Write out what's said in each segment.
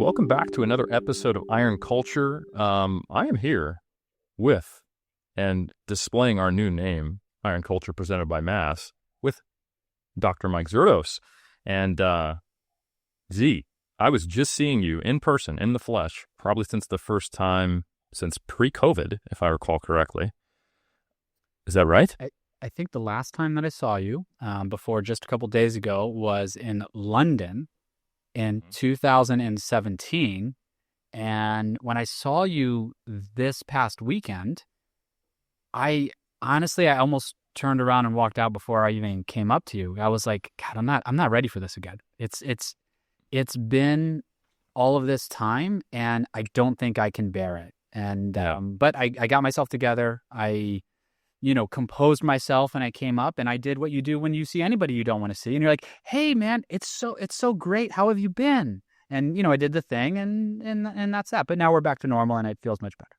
welcome back to another episode of Iron Culture. I am here with and displaying our new name, Iron Culture presented by Mass, with Dr. Mike Zourdos. And Z, I was just seeing you in person, in the flesh, probably since the first time since pre-COVID, if I recall correctly. Is that right? I think the last time that I saw you, before just a couple days ago, was in London in 2017. And when I saw you this past weekend, I almost turned around and walked out before I even came up to you. I was like, God, I'm not ready for this again. It's been all of this time, and I don't think I can bear it. And but I got myself together. I composed myself, and I came up and I did what you do when you see anybody you don't want to see, and you're like, "Hey, man, it's so great. How have you been?" And I did the thing, and that's that. But now we're back to normal, and it feels much better.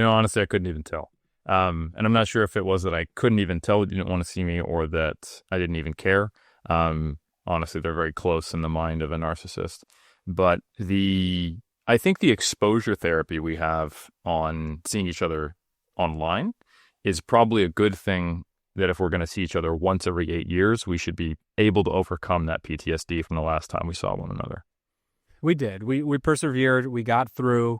Honestly, I couldn't even tell. And I'm not sure if it was that I couldn't even tell you didn't want to see me, or that I didn't even care. Honestly, they're very close in the mind of a narcissist. But I think the exposure therapy we have on seeing each other online is probably a good thing, that if we're going to see each other once every 8 years, we should be able to overcome that PTSD from the last time we saw one another. We did. We persevered. We got through.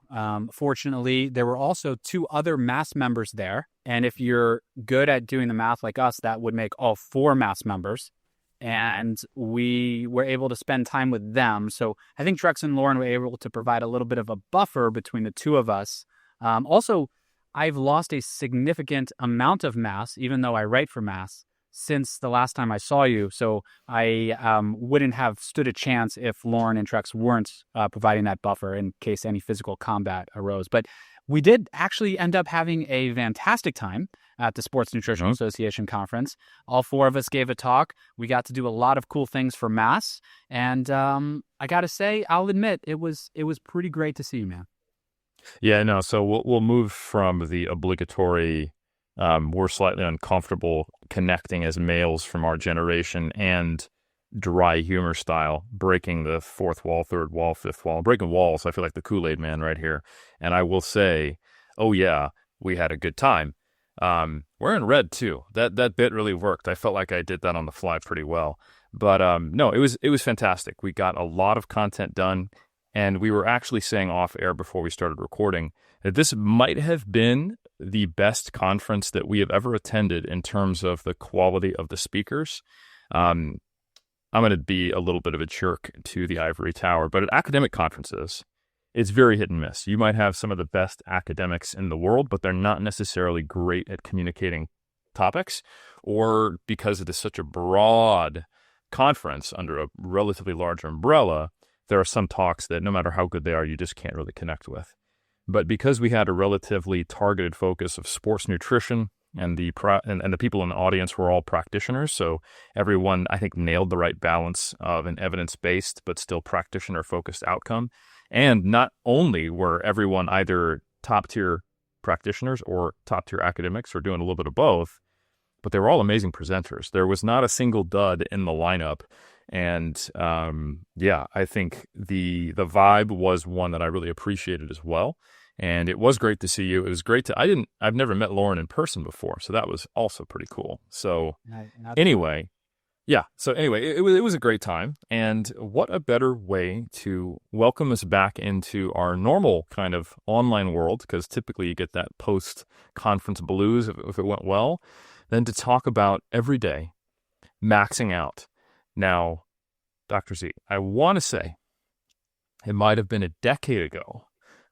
Fortunately, there were also 2 other Mass members there. And if you're good at doing the math like us, that would make all 4 Mass members. And we were able to spend time with them. So I think Trex and Lauren were able to provide a little bit of a buffer between the 2 of us. Also, I've lost a significant amount of Mass, even though I write for Mass, since the last time I saw you. So I wouldn't have stood a chance if Lauren and Trex weren't providing that buffer in case any physical combat arose. But we did actually end up having a fantastic time at the Sports Nutrition Association conference. All 4 of us gave a talk. We got to do a lot of cool things for Mass. And I got to say, I'll admit, it was pretty great to see you, man. Yeah, no, so we'll move from the obligatory, we're slightly uncomfortable connecting as males from our generation and dry humor style, breaking the 4th wall, 3rd wall, 5th wall, breaking walls. I feel like the Kool-Aid man right here. And I will say, oh yeah, we had a good time. We're in red too. That bit really worked. I felt like I did that on the fly pretty well. But no, it was fantastic. We got a lot of content done. And we were actually saying off air before we started recording that this might have been the best conference that we have ever attended in terms of the quality of the speakers. I'm going to be a little bit of a jerk to the ivory tower, but at academic conferences, it's very hit and miss. You might have some of the best academics in the world, but they're not necessarily great at communicating topics, or because it is such a broad conference under a relatively large umbrella, there are some talks that no matter how good they are, you just can't really connect with. But because we had a relatively targeted focus of sports nutrition, and the people in the audience were all practitioners, so everyone, I think, nailed the right balance of an evidence-based but still practitioner-focused outcome. And not only were everyone either top-tier practitioners or top-tier academics, or doing a little bit of both, but they were all amazing presenters. There was not a single dud in the lineup. And I think the vibe was one that I really appreciated as well. And it was great to see you. It was great I've never met Lauren in person before, so that was also pretty cool. So anyway, it was a great time. And what a better way to welcome us back into our normal kind of online world, because typically you get that post-conference blues if it went well, than to talk about every day maxing out. Now, Dr. Z, I want to say it might have been a decade ago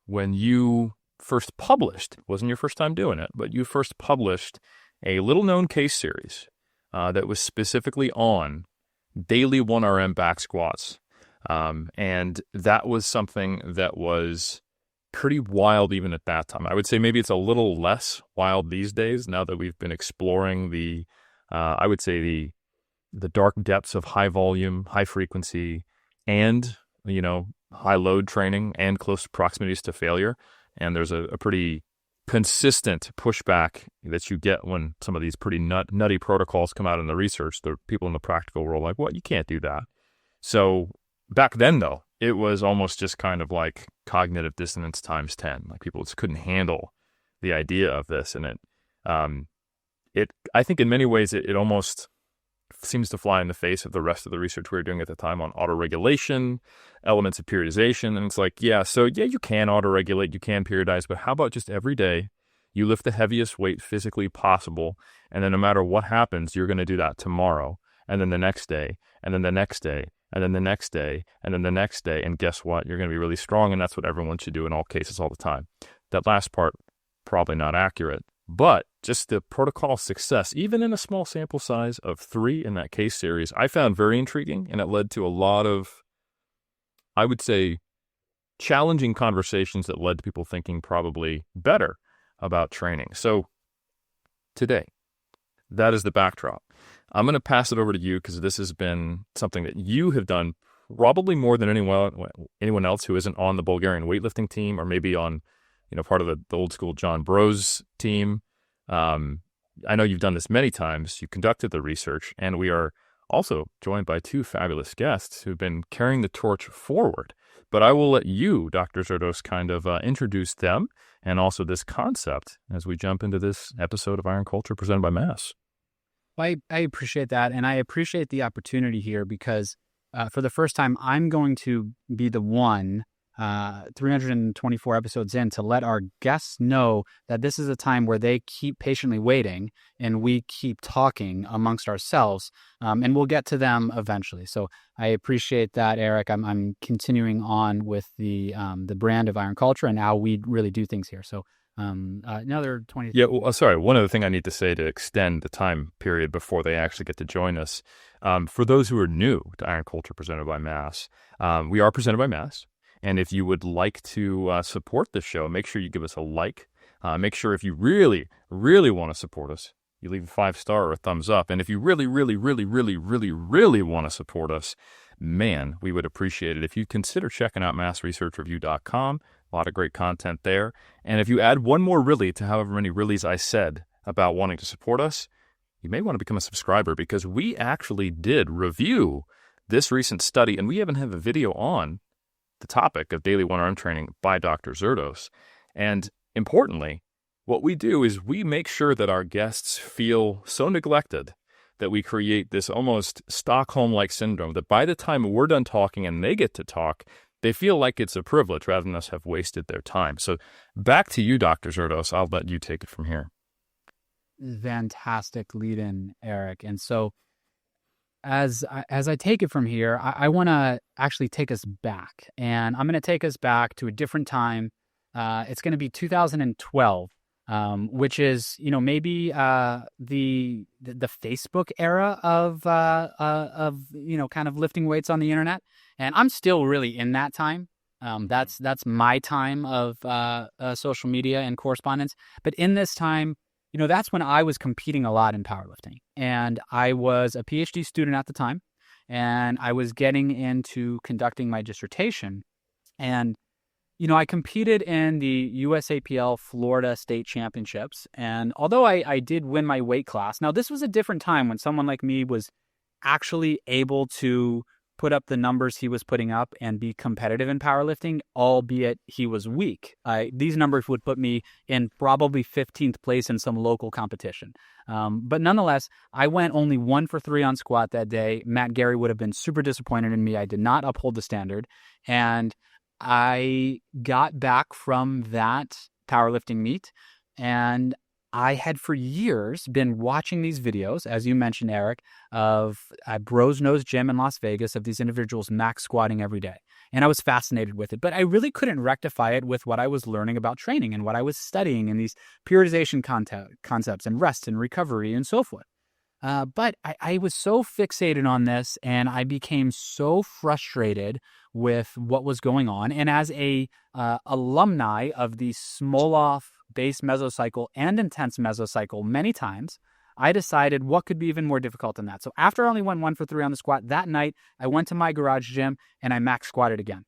when you first published, it wasn't your first time doing it, but you first published a little-known case series that was specifically on daily 1RM back squats. And that was something that was pretty wild even at that time. I would say maybe it's a little less wild these days now that we've been exploring the dark depths of high volume, high frequency, and, high load training and close proximities to failure. And there's a pretty consistent pushback that you get when some of these pretty nutty protocols come out in the research. The people in the practical world are like, what? You can't do that. So back then, though, it was almost just kind of like cognitive dissonance times 10. Like people just couldn't handle the idea of this. And I think in many ways, it almost seems to fly in the face of the rest of the research we were doing at the time on autoregulation, elements of periodization. And it's like, yeah, you can autoregulate, you can periodize, but how about just every day you lift the heaviest weight physically possible, and then no matter what happens, you're going to do that tomorrow, and then the next day, and then the next day, and then the next day, and then the next day, and guess what? You're going to be really strong, and that's what everyone should do in all cases all the time. That last part, probably not accurate, but just the protocol success, even in a small sample size of 3 in that case series, I found very intriguing, and it led to a lot of, I would say, challenging conversations that led to people thinking probably better about training. So today, that is the backdrop. I'm going to pass it over to you because this has been something that you have done probably more than anyone else who isn't on the Bulgarian weightlifting team or maybe on, part of the old school John Bros team. I know you've done this many times. You conducted the research, and we are also joined by 2 fabulous guests who've been carrying the torch forward. But I will let you, Dr. Zourdos, kind of introduce them and also this concept as we jump into this episode of Iron Culture presented by Mass. I appreciate that, and I appreciate the opportunity here because for the first time, I'm going to be the one 324 episodes in to let our guests know that this is a time where they keep patiently waiting and we keep talking amongst ourselves, and we'll get to them eventually. So I appreciate that, Eric. I'm continuing on with the brand of Iron Culture and how we really do things here. So another 20. Yeah, well, sorry. One other thing I need to say to extend the time period before they actually get to join us. For those who are new to Iron Culture presented by Mass, we are presented by Mass. And if you would like to support the show, make sure you give us a like. Make sure if you really, really want to support us, you leave a 5-star or a thumbs up. And if you really, really, really, really, really, really want to support us, man, we would appreciate it if you consider checking out massresearchreview.com. A lot of great content there. And if you add one more really to however many reallys I said about wanting to support us, you may want to become a subscriber because we actually did review this recent study, and we even have a video on the topic of daily one-arm training by Dr. Zourdos. And importantly, what we do is we make sure that our guests feel so neglected that we create this almost Stockholm-like syndrome that by the time we're done talking and they get to talk, they feel like it's a privilege rather than us have wasted their time. So back to you, Dr. Zourdos. I'll let you take it from here. Fantastic lead-in, Eric. And so as I take it from here, I want to actually take us back. And I'm going to take us back to a different time. It's going to be 2012, which is, maybe the Facebook era of kind of lifting weights on the internet. And I'm still really in that time. That's my time of social media and correspondence. But in this time, that's when I was competing a lot in powerlifting. And I was a PhD student at the time, and I was getting into conducting my dissertation. And, I competed in the USAPL Florida State Championships. And although I did win my weight class, now this was a different time when someone like me was actually able to put up the numbers he was putting up and be competitive in powerlifting, albeit he was weak. These numbers would put me in probably 15th place in some local competition. But nonetheless, I went only 1 for 3 on squat that day. Matt Gary would have been super disappointed in me. I did not uphold the standard. And I got back from that powerlifting meet, and I had for years been watching these videos, as you mentioned, Eric, of Bros Nose Gym in Las Vegas, of these individuals max squatting every day. And I was fascinated with it, but I really couldn't rectify it with what I was learning about training and what I was studying in these periodization concepts and rest and recovery and so forth. But I was so fixated on this, and I became so frustrated with what was going on. And as a alumni of the Smolov-based mesocycle and intense mesocycle many times, I decided what could be even more difficult than that. So after I only went 1 for 3 on the squat, that night I went to my garage gym and I max squatted again.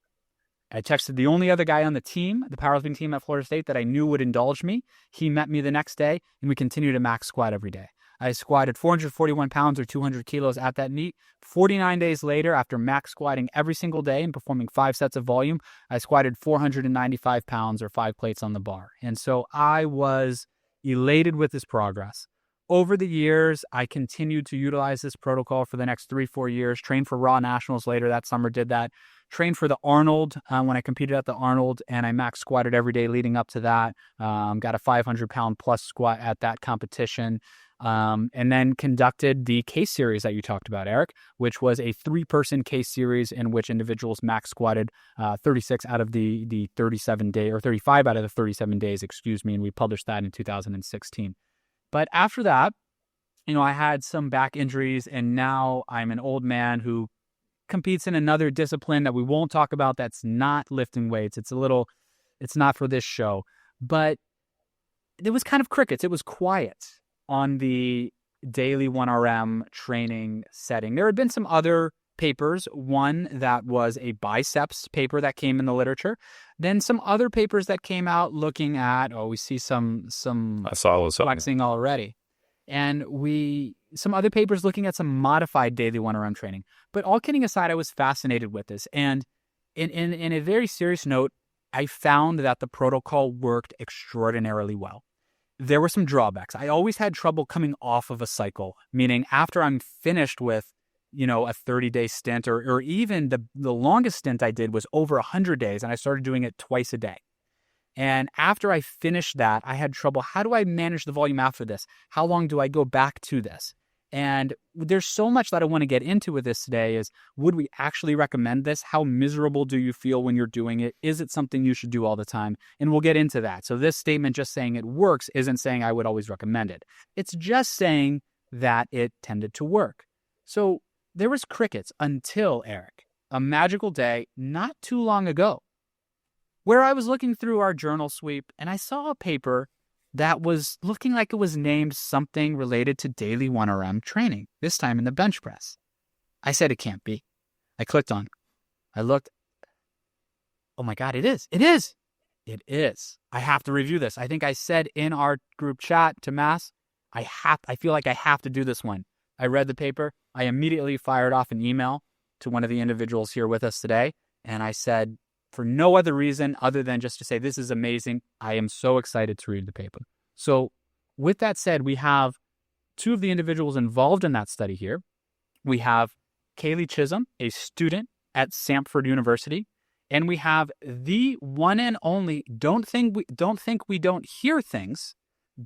I texted the only other guy on the team, the powerlifting team at Florida State, that I knew would indulge me. He met me the next day, and we continued to max squat every day. I squatted 441 pounds or 200 kilos at that meet. 49 days later, after max squatting every single day and performing 5 sets of volume, I squatted 495 pounds or 5 plates on the bar. And so I was elated with this progress. Over the years, I continued to utilize this protocol for the next 3-4 years, trained for Raw Nationals later that summer, did that, trained for the Arnold when I competed at the Arnold, and I max squatted every day leading up to that, got a 500-pound plus squat at that competition, and then conducted the case series that you talked about, Eric, which was a 3-person case series in which individuals max squatted 36 out of the 37 day, or 35 out of the 37 days, and we published that in 2016. But after that, I had some back injuries, and now I'm an old man who competes in another discipline that we won't talk about that's not lifting weights. It's not for this show. But it was kind of crickets. It was quiet on the daily 1RM training setting. There had been some other papers, one that was a biceps paper that came in the literature, then some other papers that came out looking at, we see some I saw flexing already, and some other papers looking at some modified daily 1RM training. But all kidding aside, I was fascinated with this, and in a very serious note, I found that the protocol worked extraordinarily well. There were some drawbacks. I always had trouble coming off of a cycle, meaning after I'm finished with a 30-day stint, or even the longest stint I did was over 100 days, and I started doing it twice a day. And after I finished that, I had trouble. How do I manage the volume after this? How long do I go back to this? And there's so much that I want to get into with this today is, would we actually recommend this? How miserable do you feel when you're doing it? Is it something you should do all the time? And we'll get into that. So this statement just saying it works isn't saying I would always recommend it. It's just saying that it tended to work. So there was crickets until, Eric, a magical day not too long ago, where I was looking through our journal sweep and I saw a paper that was looking like it was named something related to daily 1RM training, this time in the bench press. I said, it can't be. I clicked on. I looked. Oh my God, it is. It is. It is. I have to review this. I think I said in our group chat to Mass, I feel like I have to do this one. I read the paper. I immediately fired off an email to one of the individuals here with us today. And I said, for no other reason other than just to say, this is amazing. I am so excited to read the paper. So with that said, we have 2 of the individuals involved in that study here. We have Kaylee Chism, a student at Samford University. And we have the one and only, don't think we don't hear things,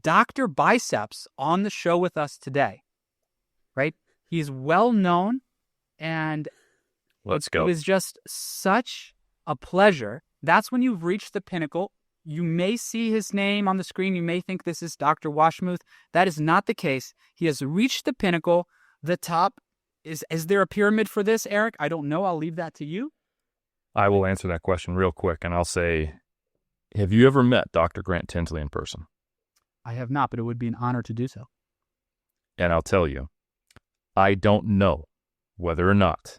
Dr. Biceps on the show with us today. Right? He's well known, and let's go. It was just such a pleasure. That's when you've reached the pinnacle. You may see his name on the screen. You may think this is Dr. Washmuth. That is not the case. He has reached the pinnacle. The top is there a pyramid for this, Eric? I don't know. I'll leave that to you. I will answer that question real quick, and I'll say, have you ever met Dr. Grant Tinsley in person? I have not, but it would be an honor to do so. And I'll tell you, I don't know whether or not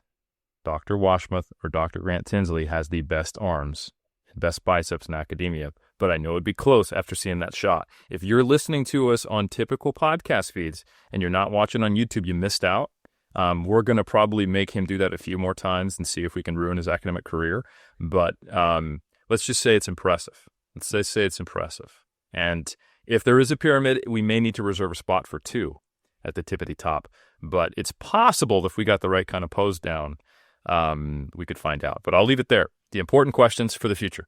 Dr. Washmuth or Dr. Grant Tinsley has the best arms and best biceps in academia, but I know it'd be close after seeing that shot. If you're listening to us on typical podcast feeds and you're not watching on YouTube, you missed out. We're going to probably make him do that a few more times and see if we can ruin his academic career. But let's just say it's impressive. Let's just say it's impressive. And if there is a pyramid, we may need to reserve a spot for 2 at the tippity top. But it's possible that if we got the right kind of pose down, we could find out. But I'll leave it there. The important questions for the future.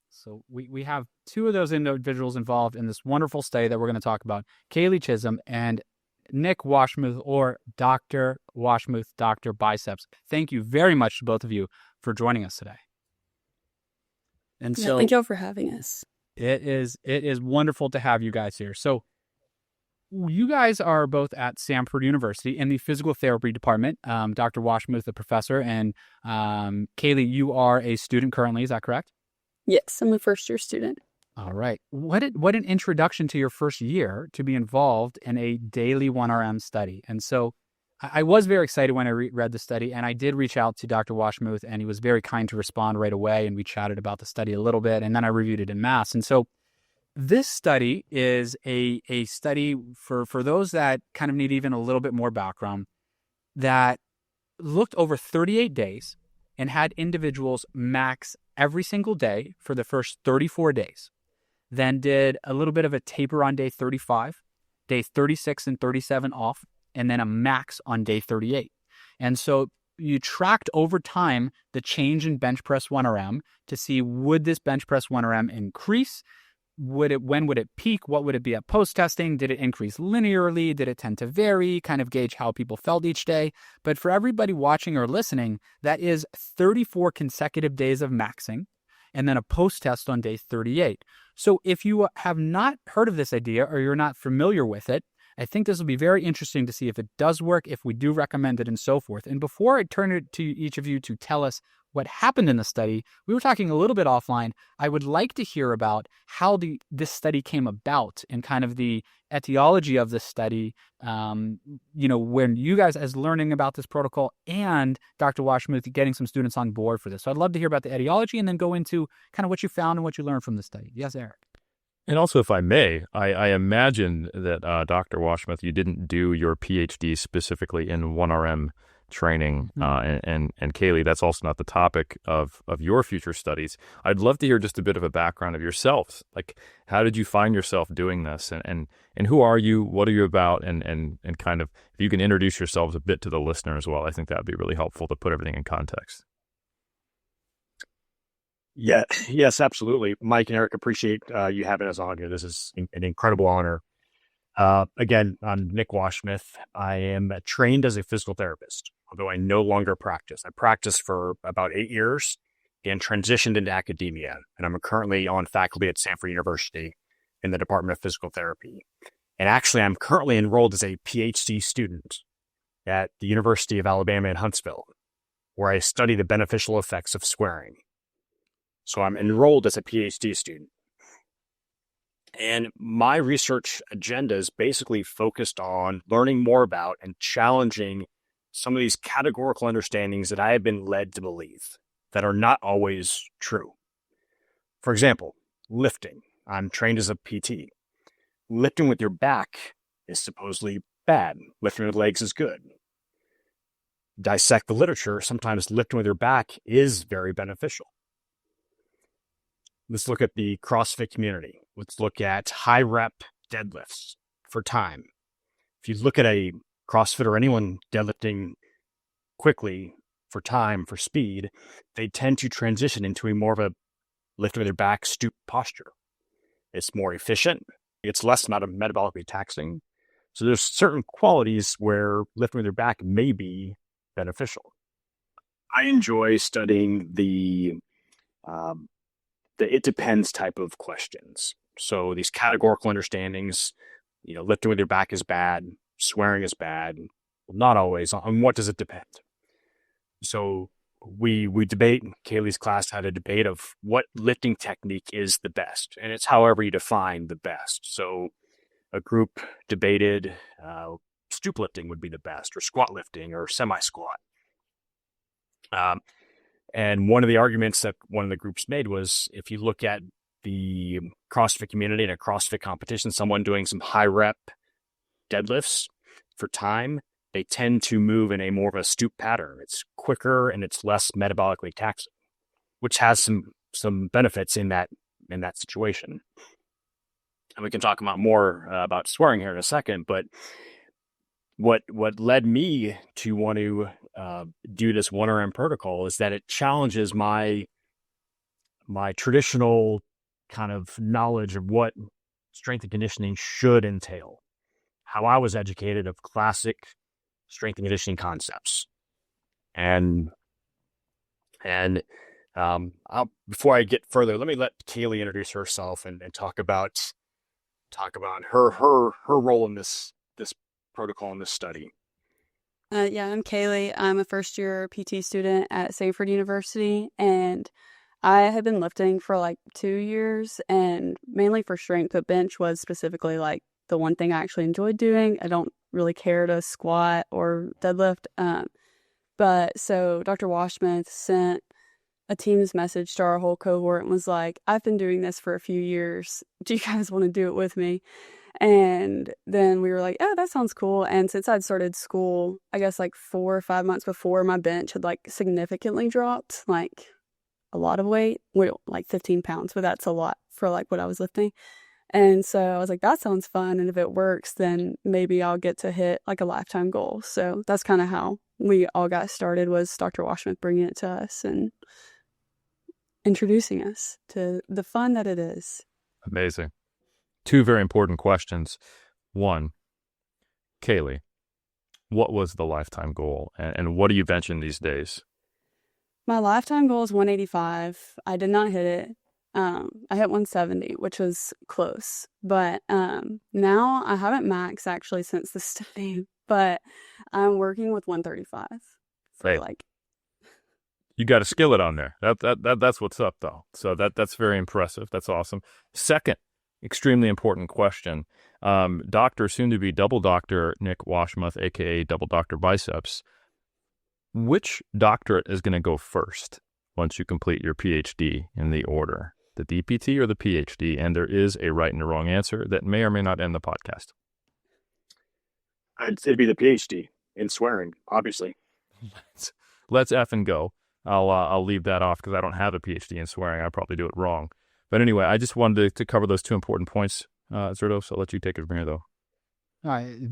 So we have 2 of those individuals involved in this wonderful study that we're going to talk about, Kaylee Chism and Nick Washmuth, or Dr. Washmuth, Dr. Biceps. Thank you very much to both of you for joining us today. And so thank you for having us. It is wonderful to have you guys here. So you guys are both at Samford University in the physical therapy department. Dr. Washmuth, the professor, and Kaylee, you are a student currently. Is that correct? Yes, I'm a first-year student. All right. What an introduction to your first year to be involved in a daily 1RM study. And so I was very excited when I read the study, and I did reach out to Dr. Washmuth, and he was very kind to respond right away, and we chatted about the study a little bit, and then I reviewed it in mass. And so This study is a study for those that kind of need even a little bit more background, that looked over 38 days and had individuals max every single day for the first 34 days. Then did a little bit of a taper on day 35, day 36 and 37 off, and then a max on day 38. And so you tracked over time the change in bench press 1RM to see, would this bench press 1RM increase? When would it peak? What would it be at post-testing? Did it increase linearly? Did it tend to vary? Kind of gauge how people felt each day. But for everybody watching or listening, that is 34 consecutive days of maxing, and then a post-test on day 38. So if you have not heard of this idea or you're not familiar with it, I think this will be very interesting to see if it does work, if we do recommend it, and so forth. And before I turn it to each of you to tell us what happened in the study, we were talking a little bit offline. I would like to hear about how this study came about and kind of the etiology of this study, when you guys as learning about this protocol and Dr. Washmuth getting some students on board for this. So I'd love to hear about the etiology and then go into kind of what you found and what you learned from the study. Yes, Eric. And also, if I may, I imagine that Dr. Washmuth, you didn't do your PhD specifically in 1RM training, and Kaylee, that's also not the topic of your future studies. I'd love to hear just a bit of a background of yourself. Like, how did you find yourself doing this, and who are you? What are you about? And kind of, if you can introduce yourselves a bit to the listener as well, I think that would be really helpful to put everything in context. Yeah, yes, absolutely. Mike and Eric, appreciate you having us on here. This is an incredible honor. Again, I'm Nick Washmuth. I am trained as a physical therapist, although I no longer practice. I practiced for about 8 years and transitioned into academia. And I'm currently on faculty at Stanford University in the Department of Physical Therapy. And actually, I'm currently enrolled as a PhD student at the University of Alabama in Huntsville, where I study the beneficial effects of swearing. So I'm enrolled as a PhD student. And my research agenda is basically focused on learning more about and challenging some of these categorical understandings that I have been led to believe that are not always true. For example, lifting. I'm trained as a PT. Lifting with your back is supposedly bad. Lifting with legs is good. Dissect the literature. Sometimes lifting with your back is very beneficial. Let's look at the CrossFit community. Let's look at high rep deadlifts for time. If you look at a CrossFit or anyone deadlifting quickly for time, for speed, they tend to transition into a more of a lift with their back stoop posture. It's more efficient. It's less amount of metabolically taxing. So there's certain qualities where lifting with your back may be beneficial. I enjoy studying the it depends type of questions. So these categorical understandings, lifting with your back is bad, swearing is bad. Well, not always. On what does it depend? So we debate. Kaylee's class had a debate of what lifting technique is the best, and it's however you define the best. So a group debated stoop lifting would be the best, or squat lifting, or semi-squat. And one of the arguments that one of the groups made was, if you look at the CrossFit community in a CrossFit competition, someone doing some high rep deadlifts for time, they tend to move in a more of a stoop pattern. It's quicker and it's less metabolically taxing, which has some benefits in that situation. And we can talk about more about swearing here in a second, but what led me to want to do this 1RM protocol is that it challenges my traditional kind of knowledge of what strength and conditioning should entail, how I was educated of classic strength and conditioning concepts. And before I get further, let me let Kaylee introduce herself and talk about her role in this protocol in this study. I'm Kaylee. I'm a first-year PT student at Stanford University, and I have been lifting for like 2 years, and mainly for strength, but bench was specifically like the one thing I actually enjoyed doing. I don't really care to squat or deadlift. But so Dr. Washmuth sent a Teams message to our whole cohort and was like, I've been doing this for a few years. Do you guys want to do it with me? And then we were like, oh, that sounds cool. And since I'd started school, I guess like 4 or 5 months before, my bench had like significantly dropped, like a lot of weight, like 15 pounds, but that's a lot for like what I was lifting. And so I was like, that sounds fun. And if it works, then maybe I'll get to hit like a lifetime goal. So that's kind of how we all got started, was Dr. Washmuth bringing it to us and introducing us to the fun that it is. Amazing. 2 very important questions. 1, Kaylee, what was the lifetime goal, and what are you benching these days? My lifetime goal is 185. I did not hit it. I hit 170, which was close. But now I haven't maxed actually since the study, but I'm working with 135. So Hey, you got a skillet on there. That's what's up, though. So that's very impressive. That's awesome. Second, extremely important question. Doctor, soon to be double doctor Nick Washmuth, aka Double Doctor Biceps. Which doctorate is going to go first once you complete your PhD in the order? The DPT or the PhD? And there is a right and a wrong answer that may or may not end the podcast. It'd be the PhD in swearing, obviously. Let's effing go. I'll leave that off because I don't have a PhD in swearing. I probably do it wrong. But anyway, I just wanted to cover those 2 important points, Zourdos, so I'll let you take it from here, though.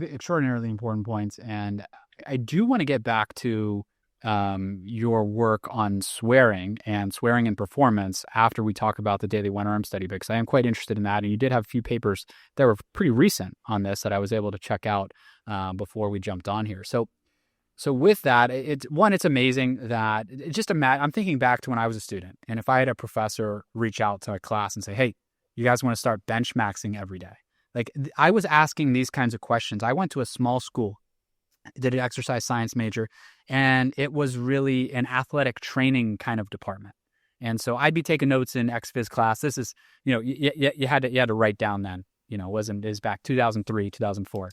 Extraordinarily important points. And I do want to get back to your work on swearing and performance after we talk about the daily 1RM study, because I am quite interested in that. And you did have a few papers that were pretty recent on this that I was able to check out before we jumped on here. So with that, it's amazing that I'm thinking back to when I was a student, and if I had a professor reach out to a class and say, hey, you guys want to start bench maxing every day? Like, I was asking these kinds of questions. I went to a small school, did an exercise science major, and it was really an athletic training kind of department. And so I'd be taking notes in ex-phys class. This is, you had to write down then, it was back 2003, 2004,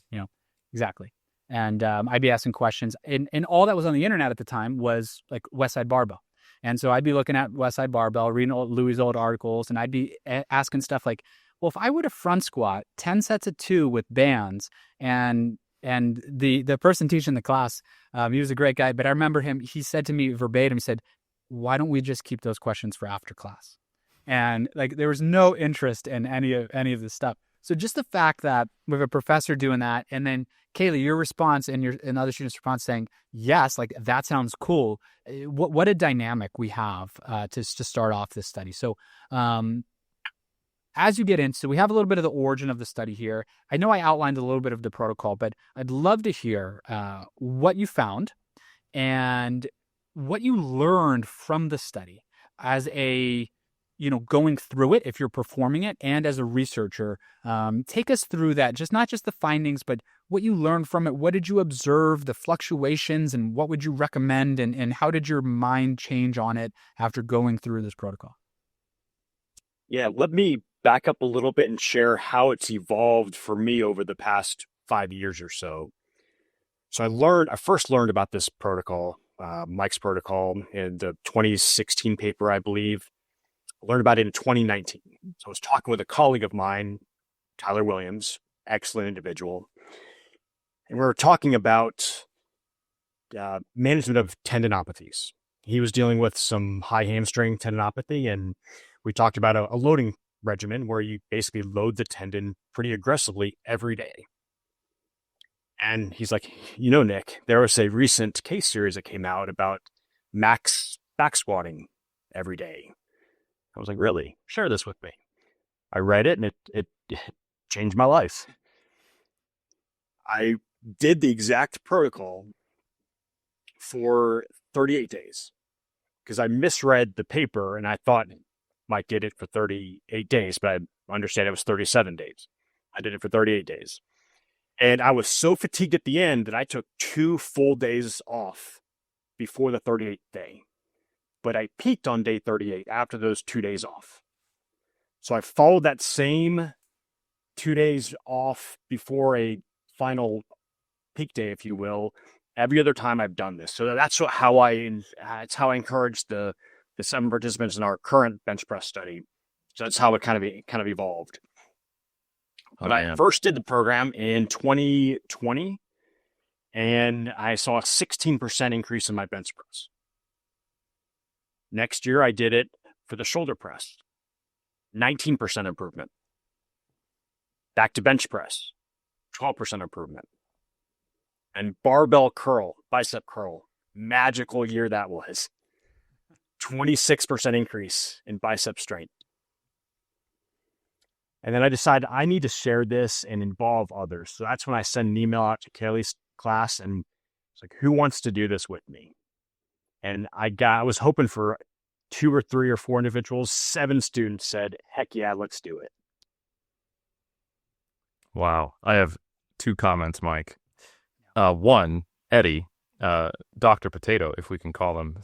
exactly. And I'd be asking questions, and all that was on the internet at the time was like Westside Barbell. And so I'd be looking at Westside Barbell, reading Louis' old articles, and I'd be asking stuff like, well, if I were to front squat 10 sets of 2 with bands, and the person teaching the class, he was a great guy, but I remember he said to me verbatim, he said, why don't we just keep those questions for after class? And like, there was no interest in any of this stuff. So just the fact that we have a professor doing that, and then Kaylee, your response and other students' response saying, yes, like that sounds cool. What a dynamic we have to start off this study. So as you get into, we have a little bit of the origin of the study here. I know I outlined a little bit of the protocol, but I'd love to hear what you found and what you learned from the study as a, going through it, if you're performing it, and as a researcher. Take us through that, not just the findings, but what you learned from it. What did you observe, the fluctuations, and what would you recommend, and how did your mind change on it after going through this protocol? Yeah, let me back up a little bit and share how it's evolved for me over the past 5 years or so. So I first learned about this protocol, Mike's protocol, in the 2016 paper, I believe. I learned about it in 2019. So I was talking with a colleague of mine, Tyler Williams, excellent individual. And we were talking about management of tendinopathies. He was dealing with some high hamstring tendinopathy, and we talked about a loading regimen where you basically load the tendon pretty aggressively every day. And he's like, Nick, there was a recent case series that came out about max back squatting every day. I was like, really? Share this with me. I read it, and it changed my life. I did the exact protocol for 38 days because I misread the paper, and I thought Mike did it for 38 days, but I understand it was 37 days. I did it for 38 days. And I was so fatigued at the end that I took 2 full days off before the 38th day. But I peaked on day 38 after those 2 days off. So I followed that same 2 days off before a final peak day, if you will, every other time I've done this. So that's how I encourage the the 7 participants in our current bench press study. So that's how it kind of evolved. But I first did the program in 2020, and I saw a 16% increase in my bench press. Next year, I did it for the shoulder press, 19% improvement. Back to bench press, 12% improvement. And barbell curl, bicep curl, magical year that was. 26% increase in bicep strength. And then I decided I need to share this and involve others. So that's when I sent an email out to Kaylee's class and it's like, who wants to do this with me? And I was hoping for 2 or 3 or 4 individuals. 7 students said, heck yeah, let's do it. Wow. I have 2 comments, Mike. One, Eddie, Dr. Potato, if we can call him,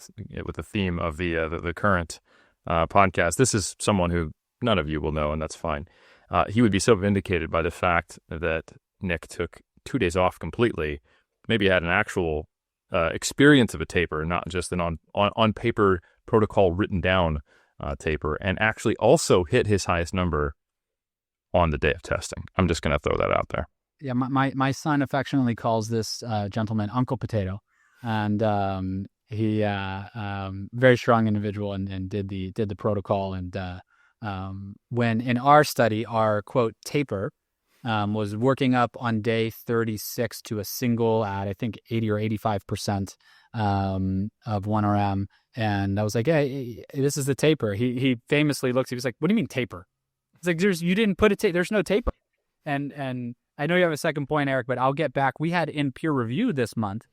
with the theme of the current podcast. This is someone who none of you will know, and that's fine. He would be so vindicated by the fact that Nick took 2 days off completely, maybe had an actual experience of a taper, not just an on paper protocol written down taper, and actually also hit his highest number on the day of testing. I'm just going to throw that out there. Yeah, my son affectionately calls this gentleman Uncle Potato, and he very strong individual and did the protocol. And when in our study, our quote taper was working up on day 36 to a single at I think 80 or 85% of 1RM, and I was like, hey, this is the taper. He famously looks. He was like, what do you mean taper? It's like you didn't put a there's no taper. And I know you have a second point, Eric, but I'll get back. We had in peer review this month.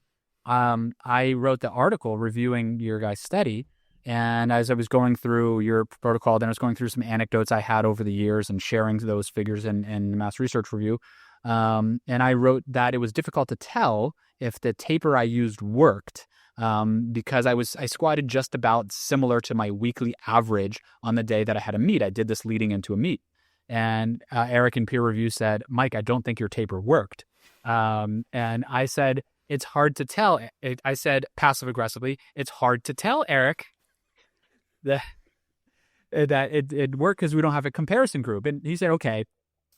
I wrote the article reviewing your guys' study, and as I was going through your protocol, then I was going through some anecdotes I had over the years and sharing those figures in the Mass Research Review. And I wrote that it was difficult to tell if the taper I used worked. Because I squatted just about similar to my weekly average on the day that I had a meet. I did this leading into a meet. And Eric in peer review said, Mike, I don't think your taper worked. And I said, it's hard to tell. I said passive aggressively, it's hard to tell, Eric, that it worked because we don't have a comparison group. And he said, okay.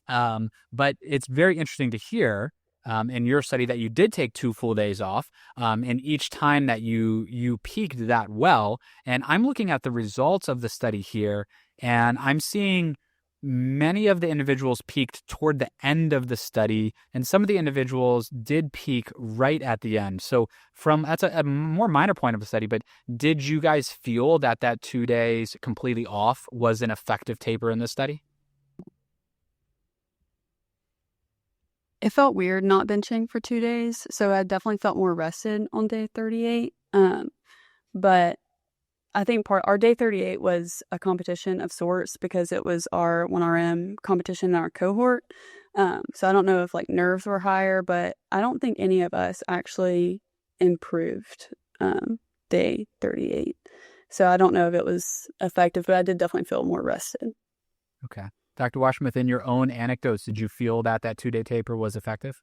But it's very interesting to hear in your study that you did take 2 full days off, and each time that you peaked that well. And I'm looking at the results of the study here, and I'm seeing many of the individuals peaked toward the end of the study, and some of the individuals did peak right at the end. So that's a more minor point of the study, but did you guys feel that 2 days completely off was an effective taper in this study? It felt weird not benching for 2 days, so I definitely felt more rested on day 38. But I think our day 38 was a competition of sorts because it was our 1RM competition in our cohort. So I don't know if nerves were higher, but I don't think any of us actually improved day 38. So I don't know if it was effective, but I did definitely feel more rested. Okay. Dr. Washmuth, in your own anecdotes, did you feel that 2-day taper was effective?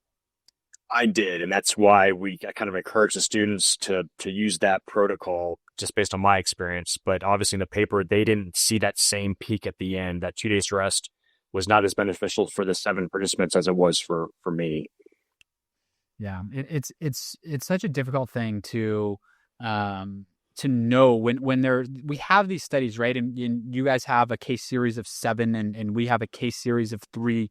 I did, and that's why I kind of encourage the students to use that protocol just based on my experience. But obviously in the paper, they didn't see that same peak at the end. That 2 days rest was not as beneficial for the 7 participants as it was for me. Yeah, it's such a difficult thing to know when we have these studies, right? And you guys have a case series of 7 and we have a case series of 3.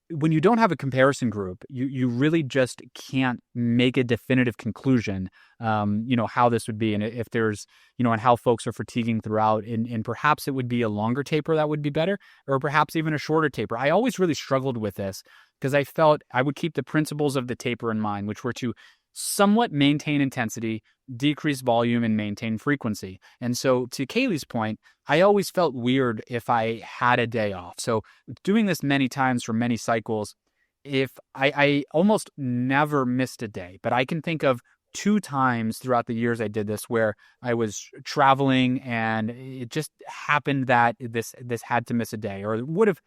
When you don't have a comparison group, you really just can't make a definitive conclusion, how this would be. And if there's, and how folks are fatiguing throughout, and perhaps it would be a longer taper that would be better, or perhaps even a shorter taper. I always really struggled with this because I felt I would keep the principles of the taper in mind, which were to somewhat maintain intensity, decrease volume, and maintain frequency. And so to Kaylee's point, I always felt weird if I had a day off. So doing this many times for many cycles, if I almost never missed a day, but I can think of 2 times throughout the years I did this where I was traveling and it just happened that this had to miss a day, or it would have.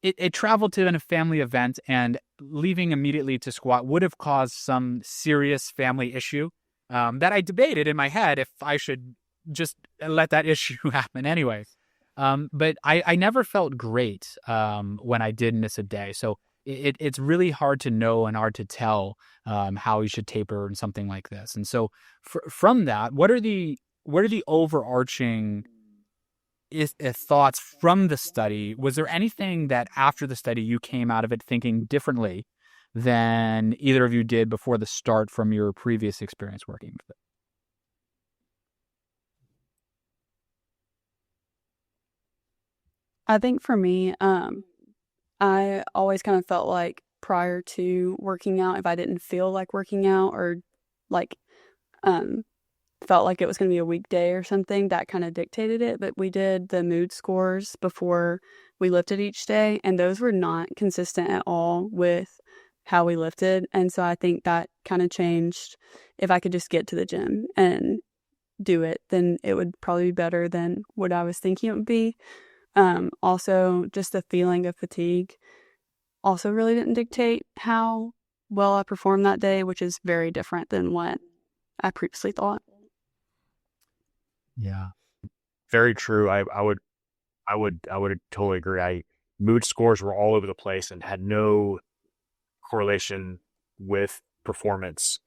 It traveled to a family event, and leaving immediately to squat would have caused some serious family issue that I debated in my head if I should just let that issue happen anyway. But I never felt great when I did miss a day. So it's really hard to know and hard to tell how you should taper and something like this. And so from that, what are the overarching thoughts from the study? Was there anything that after the study you came out of it thinking differently than either of you did before the start from your previous experience working with it? I think for me, I always kind of felt like prior to working out, if I didn't feel like working out or like felt like it was going to be a weekday or something, that kind of dictated it. But we did the mood scores before we lifted each day, and those were not consistent at all with how we lifted. And so I think that kind of changed. If I could just get to the gym and do it, then it would probably be better than what I was thinking it would be. Also, just the feeling of fatigue also really didn't dictate how well I performed that day, which is very different than what I previously thought. Yeah, very true. I would totally agree. Mood scores were all over the place and had no correlation with performance.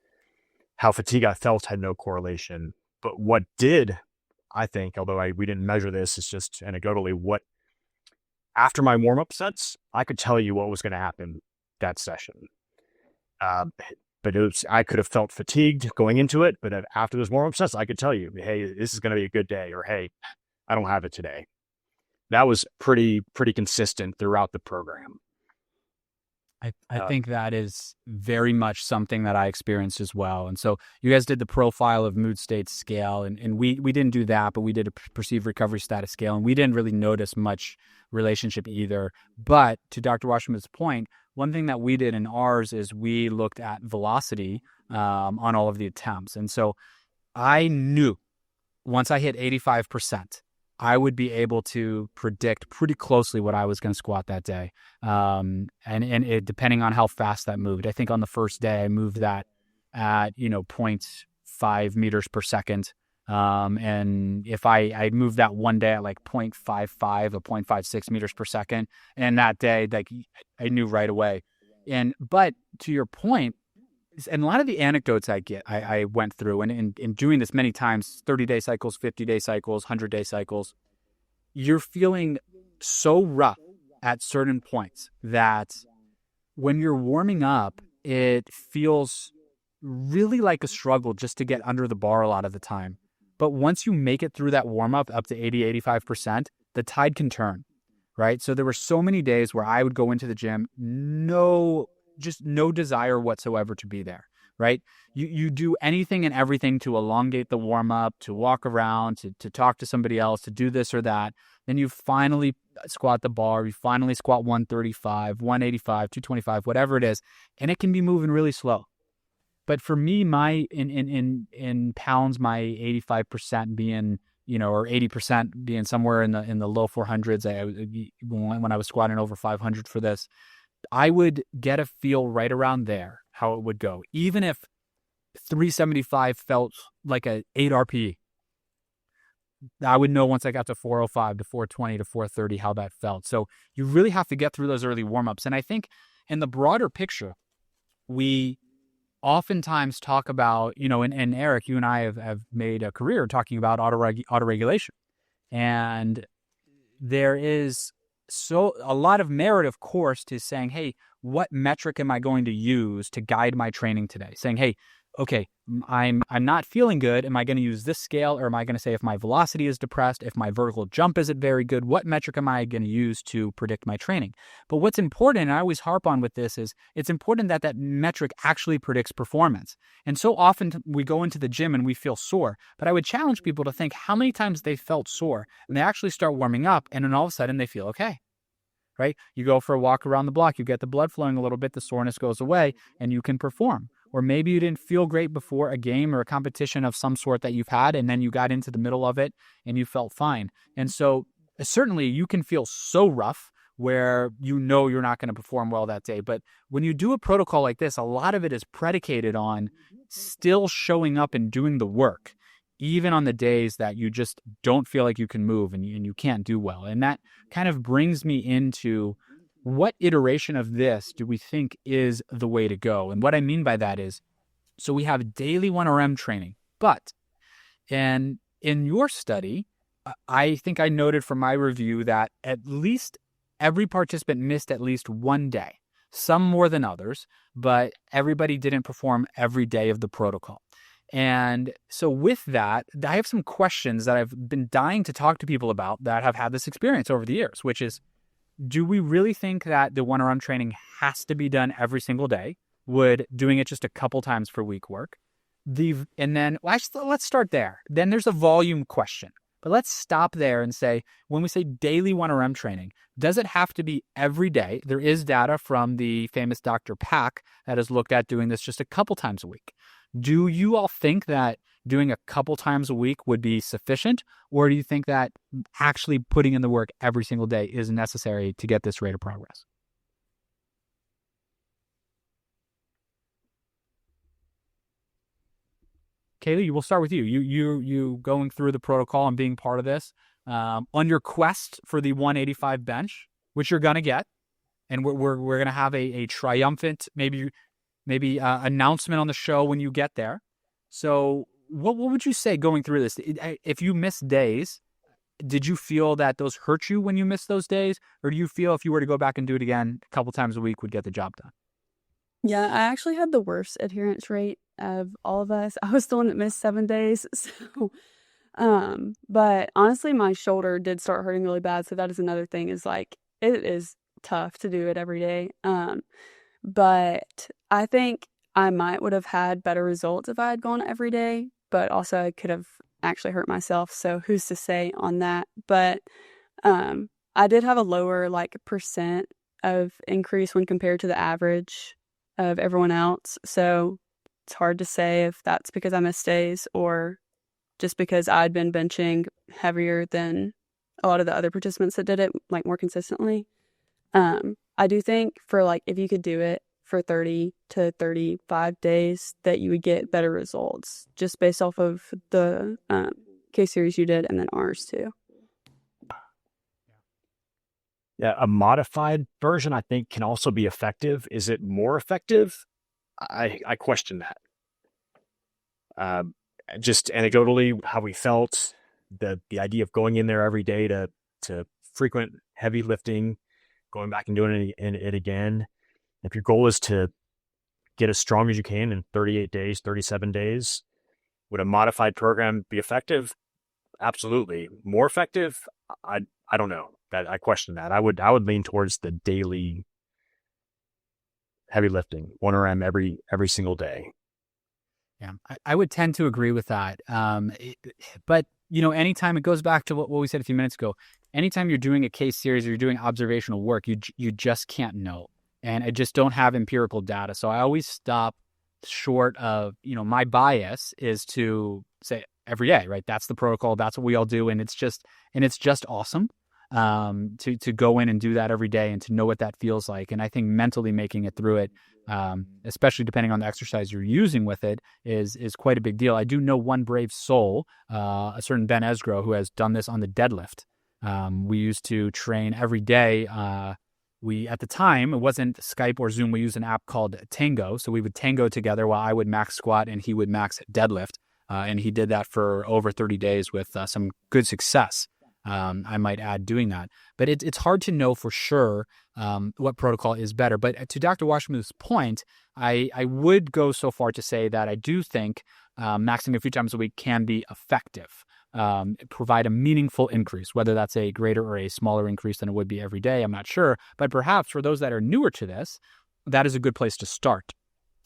How fatigue I felt had no correlation. But what did, I think, although we didn't measure this, it's just anecdotally, what after my warm-up sets, I could tell you what was going to happen that session. But I could have felt fatigued going into it, but after those warm-up sets, I could tell you, hey, this is going to be a good day, or hey, I don't have it today. That was pretty consistent throughout the program. I think that is very much something that I experienced as well. And so you guys did the profile of mood state scale, and we didn't do that, but we did a perceived recovery status scale, and we didn't really notice much relationship either. But to Dr. Washmuth's point, one thing that we did in ours is we looked at velocity on all of the attempts. And so I knew once I hit 85%, I would be able to predict pretty closely what I was going to squat that day. And it, depending on how fast that moved. I think on the first day I moved that at, 0.5 meters per second. And if I moved that one day at like 0.55 or 0.56 meters per second, and that day, like I knew right away. But to your point, and a lot of the anecdotes I went through and in doing this many times, 30-day cycles, 50-day cycles, 100-day cycles, you're feeling so rough at certain points that when you're warming up, it feels really like a struggle just to get under the bar a lot of the time. But once you make it through that warm up to 80, 85%, the tide can turn, right? So there were so many days where I would go into the gym, no desire whatsoever to be there, right? You do anything and everything to elongate the warm up, to walk around, to talk to somebody else, to do this or that. Then you finally squat the bar, you finally squat 135, 185, 225, whatever it is, and it can be moving really slow. But for me, my in pounds, my 85% being, or 80% being somewhere in the low 400s. When I was squatting over 500 for this, I would get a feel right around there how it would go. Even if 375 felt like a 8 RPE, I would know once I got to 405 to 420 to 430 how that felt. So you really have to get through those early warm-ups. And I think in the broader picture, we oftentimes talk about, and Eric, you and I have made a career talking about autoregulation. And there is a lot of merit, of course, to saying, hey, what metric am I going to use to guide my training today? Saying, hey, okay, I'm not feeling good. Am I going to use this scale, or am I going to say if my velocity is depressed, if my vertical jump isn't very good, what metric am I going to use to predict my training? But what's important, and I always harp on with this, is it's important that metric actually predicts performance. And so often we go into the gym and we feel sore, but I would challenge people to think how many times they felt sore and they actually start warming up, and then all of a sudden they feel okay. Right? You go for a walk around the block, you get the blood flowing a little bit, the soreness goes away, and you can perform. Or maybe you didn't feel great before a game or a competition of some sort that you've had, and then you got into the middle of it and you felt fine. And so certainly you can feel so rough where you're not going to perform well that day. But when you do a protocol like this, a lot of it is predicated on still showing up and doing the work, even on the days that you just don't feel like you can move and you can't do well. And that kind of brings me into what iteration of this do we think is the way to go? And what I mean by that is, so we have daily 1RM training, but in your study, I think I noted from my review that at least every participant missed at least one day, some more than others, but everybody didn't perform every day of the protocol. And so with that, I have some questions that I've been dying to talk to people about that have had this experience over the years, which is, do we really think that the 1RM training has to be done every single day? Would doing it just a couple times per week work? Actually, let's start there. Then there's a volume question. But let's stop there and say, when we say daily 1RM training, does it have to be every day? There is data from the famous Dr. Pack that has looked at doing this just a couple times a week. Do you all think that doing a couple times a week would be sufficient? Or do you think that actually putting in the work every single day is necessary to get this rate of progress? Kaylee, we'll start with you. You going through the protocol and being part of this on your quest for the 185 bench, which you're gonna get, and we're gonna have a triumphant maybe announcement on the show when you get there. So, what would you say going through this? If you miss days, did you feel that those hurt you when you missed those days, or do you feel if you were to go back and do it again a couple times a week would get the job done? Yeah, I actually had the worst adherence rate of all of us. I was the one that missed 7 days. So, but honestly, my shoulder did start hurting really bad. So that is another thing, is like, it is tough to do it every day. But I think I would have had better results if I had gone every day, but also I could have actually hurt myself. So who's to say on that? But, I did have a lower percent of increase when compared to the average of everyone else. So it's hard to say if that's because I missed days or just because I'd been benching heavier than a lot of the other participants that did it more consistently. I do think for if you could do it for 30 to 35 days, that you would get better results just based off of the case series you did and then ours too. Yeah, a modified version, I think, can also be effective. Is it more effective? I question that. Just anecdotally, how we felt, the idea of going in there every day to frequent heavy lifting, going back and doing it again. If your goal is to get as strong as you can in 38 days, 37 days, would a modified program be effective? Absolutely. More effective? I don't know. I question that. I would lean towards the daily heavy lifting, 1RM every single day. Yeah, I would tend to agree with that. But anytime, it goes back to what we said a few minutes ago. Anytime you're doing a case series or you're doing observational work, you just can't know, and I just don't have empirical data. So I always stop short of my bias is to say every day, right? That's the protocol. That's what we all do, and it's just awesome. To go in and do that every day and to know what that feels like. And I think mentally making it through it, especially depending on the exercise you're using with it, is quite a big deal. I do know one brave soul, a certain Ben Esgro, who has done this on the deadlift. We used to train every day. At the time, it wasn't Skype or Zoom. We used an app called Tango. So we would Tango together while I would max squat and he would max deadlift. And he did that for over 30 days with some good success. I might add doing that. But it's hard to know for sure what protocol is better. But to Dr. Washmuth's point, I would go so far to say that I do think maxing a few times a week can be effective, provide a meaningful increase, whether that's a greater or a smaller increase than it would be every day, I'm not sure. But perhaps for those that are newer to this, that is a good place to start,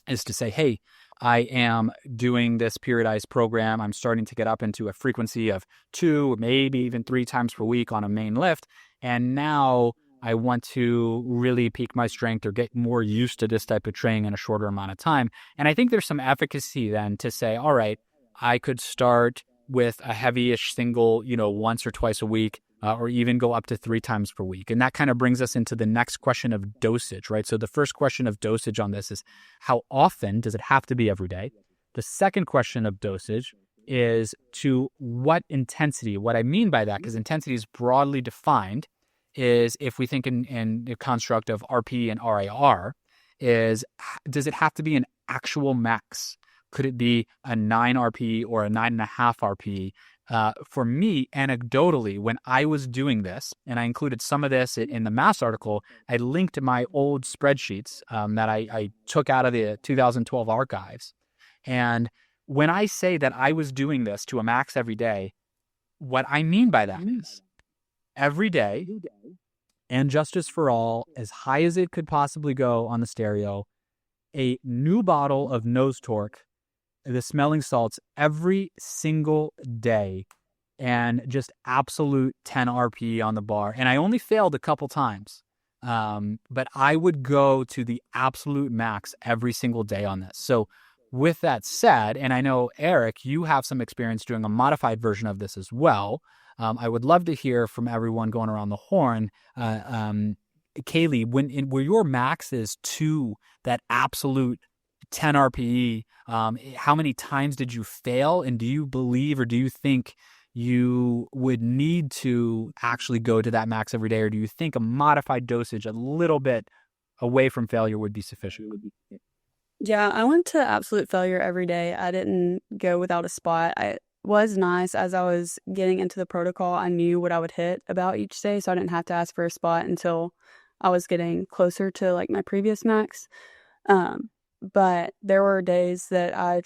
is to say, hey, I am doing this periodized program. I'm starting to get up into a frequency of 2, maybe even 3 times per week on a main lift. And now I want to really peak my strength or get more used to this type of training in a shorter amount of time. And I think there's some efficacy then to say, all right, I could start with a heavy-ish single, once or twice a week, or even go up to 3 times per week. And that kind of brings us into the next question of dosage, right? So the first question of dosage on this is, how often does it have to be every day? The second question of dosage is to what intensity. What I mean by that, because intensity is broadly defined, is if we think in the construct of RP and RAR, does it have to be an actual max? Could it be a 9 RP or a 9.5 RP? For me, anecdotally, when I was doing this, and I included some of this in the mass article, I linked my old spreadsheets that I took out of the 2012 archives. And when I say that I was doing this to a max every day, what I mean by that is every day, and Justice for All, as high as it could possibly go on the stereo, a new bottle of nose torque, the smelling salts every single day, and just absolute 10 RP on the bar. And I only failed a couple times, but I would go to the absolute max every single day on this. So with that said, and I know, Eric, you have some experience doing a modified version of this as well. I would love to hear from everyone going around the horn. Kaylee, where your max is to that absolute 10 RPE, how many times did you fail? And do you believe, or do you think you would need to actually go to that max every day? Or do you think a modified dosage a little bit away from failure would be sufficient? Yeah, I went to absolute failure every day. I didn't go without a spot. It was nice as I was getting into the protocol. I knew what I would hit about each day, so I didn't have to ask for a spot until I was getting closer to like my previous max. But there were days that I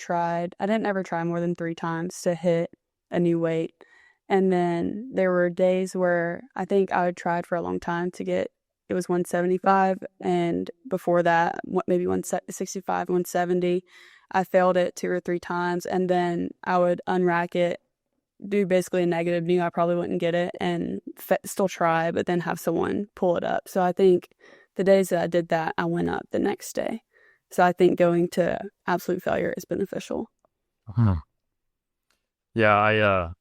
didn't ever try more than 3 times to hit a new weight. And then there were days where I think I had tried for a long time to get, it was 175. And before that, maybe 165, 170. I failed it 2 or 3 times. And then I would unrack it, do basically a negative, knew I probably wouldn't get it, and still try, but then have someone pull it up. So I think the days that I did that, I went up the next day. So I think going to absolute failure is beneficial. Yeah,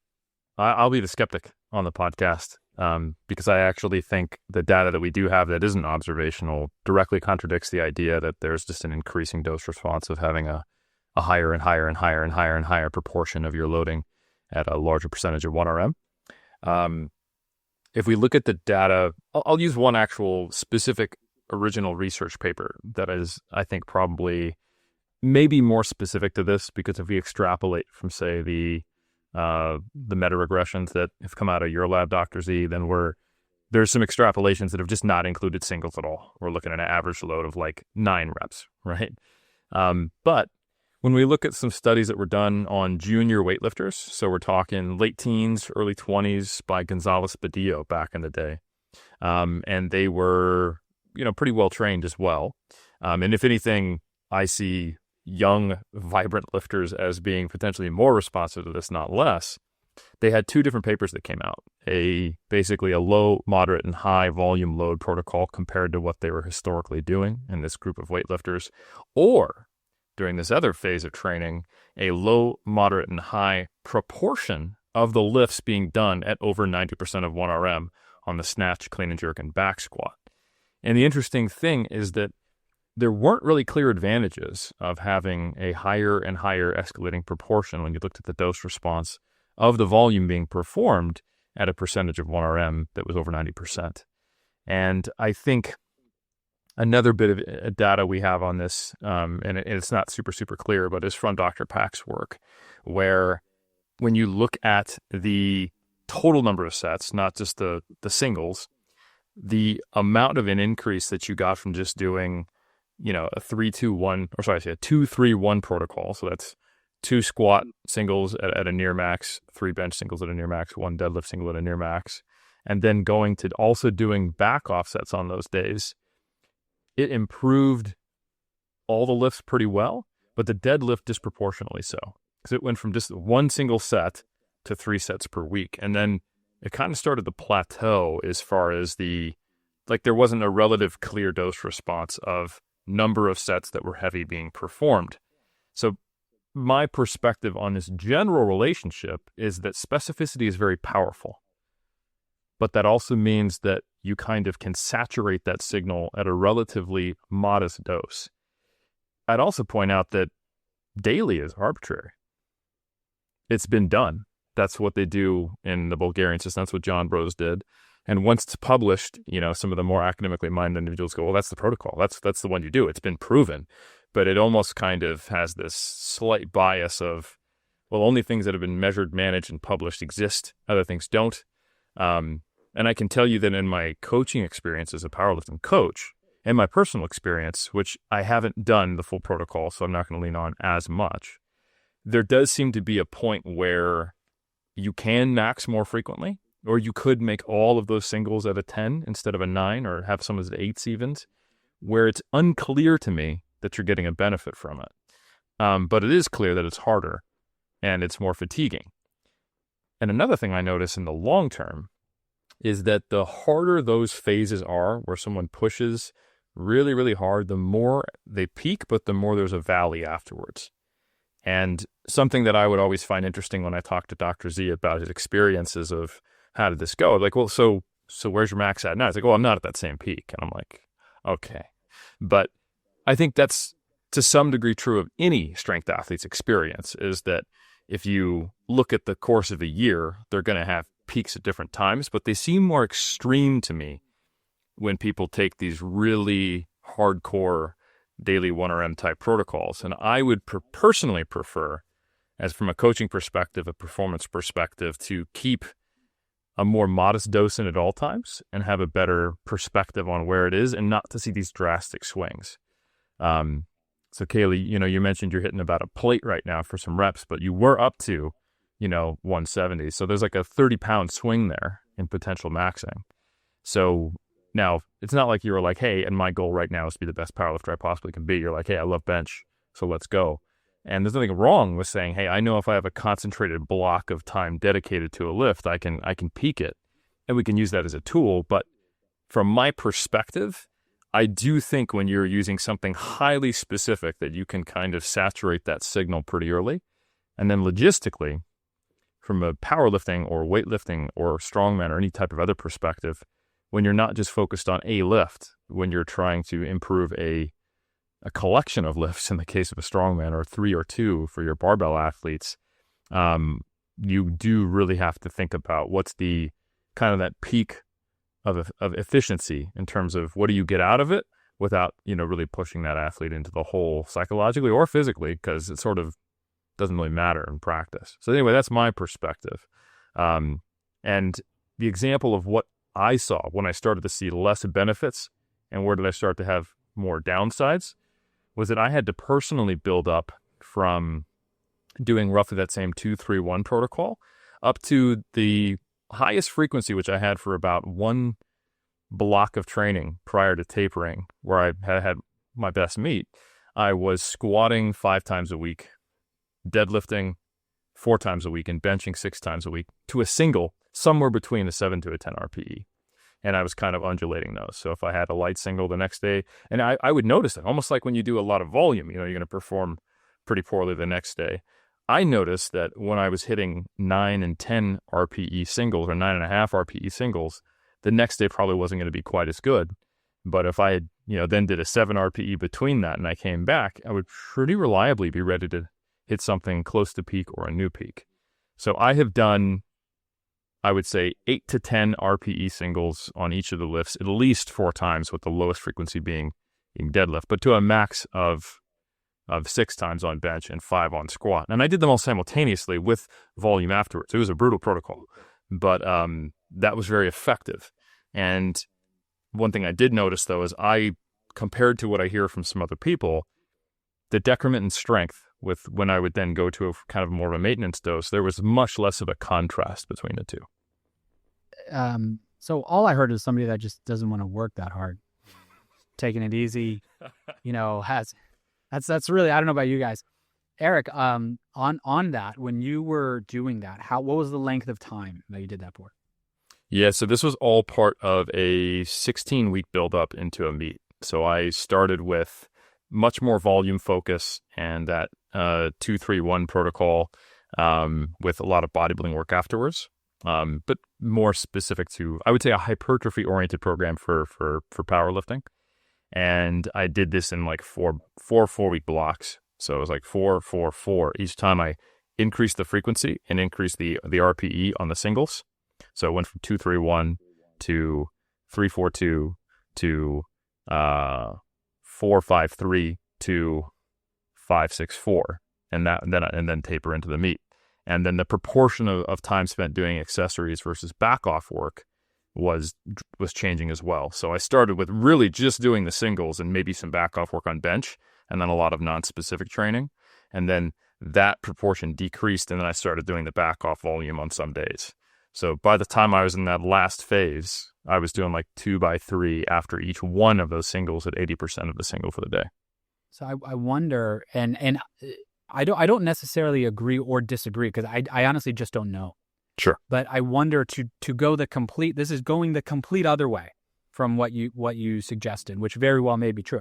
I'll be the skeptic on the podcast because I actually think the data that we do have that isn't observational directly contradicts the idea that there's just an increasing dose response of having a higher and higher and higher and higher and higher proportion of your loading at a larger percentage of 1RM. If we look at the data, I'll use one actual specific original research paper that is, I think, probably maybe more specific to this, because if we extrapolate from, say, the meta regressions that have come out of your lab, Dr. Z, then there's some extrapolations that have just not included singles at all. We're looking at an average load of like 9 reps, right? But when we look at some studies that were done on junior weightlifters, so we're talking late teens, early 20s by Gonzalez Badillo back in the day, and they were pretty well trained as well. And if anything, I see young, vibrant lifters as being potentially more responsive to this, not less. They had 2 different papers that came out, basically a low, moderate, and high volume load protocol compared to what they were historically doing in this group of weightlifters, or during this other phase of training, a low, moderate, and high proportion of the lifts being done at over 90% of 1RM on the snatch, clean and jerk, and back squat. And the interesting thing is that there weren't really clear advantages of having a higher and higher escalating proportion when you looked at the dose response of the volume being performed at a percentage of 1RM that was over 90%. And I think another bit of data we have on this, and it's not super, super clear, but is from Dr. Pack's work, where when you look at the total number of sets, not just the singles, the amount of an increase that you got from just doing, a 2-3-1 protocol. So that's 2 squat singles at a near max, 3 bench singles at a near max, 1 deadlift single at a near max, and then going to also doing back offsets on those days. It improved all the lifts pretty well, but the deadlift disproportionately so, because it went from just 1 single set to 3 sets per week. And then it kind of started to plateau as far as there wasn't a relative clear dose response of number of sets that were heavy being performed. So my perspective on this general relationship is that specificity is very powerful, but that also means that you kind of can saturate that signal at a relatively modest dose. I'd also point out that daily is arbitrary. it's been done. That's what they do in the Bulgarian system. That's what Zourdos did. And once it's published, some of the more academically minded individuals go, well, that's the protocol. That's the one you do. It's been proven. But it almost kind of has this slight bias of, well, only things that have been measured, managed, and published exist. Other things don't. And I can tell you that in my coaching experience as a powerlifting coach and my personal experience, which I haven't done the full protocol, so I'm not going to lean on as much, there does seem to be a point where you can max more frequently, or you could make all of those singles at a 10 instead of a 9, or have some as 8s evens, where it's unclear to me that you're getting a benefit from it. But it is clear that it's harder and it's more fatiguing. And another thing I notice in the long term is that the harder those phases are, where someone pushes really, really hard, the more they peak, but the more there's a valley afterwards. And something that I would always find interesting when I talk to Dr. Z about his experiences of how did this go? Like, well, so where's your max at now? It's like, well, I'm not at that same peak. And I'm like, okay. But I think that's to some degree true of any strength athlete's experience, is that if you look at the course of a year, they're going to have peaks at different times, but they seem more extreme to me when people take these really hardcore daily 1RM type protocols. And I would personally prefer, as from a coaching perspective, a performance perspective, to keep a more modest dose in at all times and have a better perspective on where it is, and not to see these drastic swings. So Kaylee, you mentioned you're hitting about a plate right now for some reps, but you were up to, 170. So there's like a 30-pound swing there in potential maxing. So now it's not like you were like, hey, and my goal right now is to be the best powerlifter I possibly can be. You're like, hey, I love bench, so let's go. And there's nothing wrong with saying, hey, I know if I have a concentrated block of time dedicated to a lift, I can peak it, and we can use that as a tool. But from my perspective, I do think when you're using something highly specific that you can kind of saturate that signal pretty early. And then logistically, from a powerlifting or weightlifting or strongman or any type of other perspective, when you're not just focused on a lift, when you're trying to improve a collection of lifts in the case of a strongman, or 3 or 2 for your barbell athletes, you do really have to think about what's the kind of that peak of efficiency in terms of what do you get out of it without, really pushing that athlete into the hole psychologically or physically, because it sort of doesn't really matter in practice. So anyway, that's my perspective. And the example of what I saw when I started to see less benefits and where did I start to have more downsides was that I had to personally build up from doing roughly that same 2-3-1 protocol up to the highest frequency, which I had for about one block of training prior to tapering, where I had my best meet. I was squatting 5 times a week, deadlifting 4 times a week, and benching 6 times a week to a single, somewhere between a 7 to a 10 RPE. And I was kind of undulating those. So if I had a light single the next day, and I would notice it, almost like when you do a lot of volume, you're going to perform pretty poorly the next day. I noticed that when I was hitting 9 and 10 RPE singles, or 9.5 RPE singles, the next day probably wasn't going to be quite as good. But if I had, then did a 7 RPE between that and I came back, I would pretty reliably be ready to hit something close to peak or a new peak. So I have done, I would say, 8 to 10 RPE singles on each of the lifts, at least 4 times, with the lowest frequency being deadlift, but to a max of 6 times on bench and 5 on squat. And I did them all simultaneously with volume afterwards. It was a brutal protocol, but that was very effective. And one thing I did notice, though, is compared to what I hear from some other people, the decrement in strength with when I would then go to a kind of more of a maintenance dose, there was much less of a contrast between the two. So all I heard is somebody that just doesn't want to work that hard, taking it easy, that's really, I don't know about you guys. Eric, on that, when you were doing that, what was the length of time that you did that for? Yeah, so this was all part of a 16-week build-up into a meet. So I started with much more volume focus and that 2-3-1 protocol with a lot of bodybuilding work afterwards, but more specific to, I would say, a hypertrophy-oriented program for powerlifting. And I did this in like four 4-week blocks. So it was like 4, 4, 4. Each time I increase the frequency and increase the RPE on the singles. So it went from 231 to 342 to 453 to 564, and then taper into the meet. And then the proportion of time spent doing accessories versus back off work was changing as well. So I started with really just doing the singles and maybe some back off work on bench, and then a lot of non-specific training. And then that proportion decreased, and then I started doing the back off volume on some days. So by the time I was in that last phase, I was doing like 2x3 after each one of those singles at 80% of the single for the day. So I wonder, and I don't necessarily agree or disagree, because I honestly just don't know. Sure. But I wonder to go this is going the complete other way from what you suggested, which very well may be true,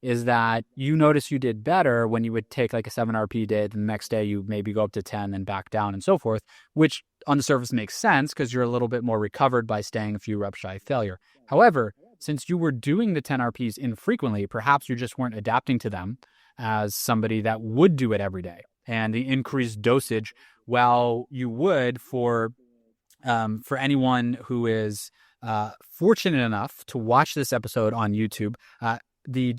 is that you notice you did better when you would take like a 7 RP day, the next day you maybe go up to 10 and back down and so forth, which on the surface makes sense because you're a little bit more recovered by staying a few reps shy of failure. However, since you were doing the 10 RPs infrequently, perhaps you just weren't adapting to them as somebody that would do it every day. And the increased dosage, while you would for anyone who is fortunate enough to watch this episode on YouTube, the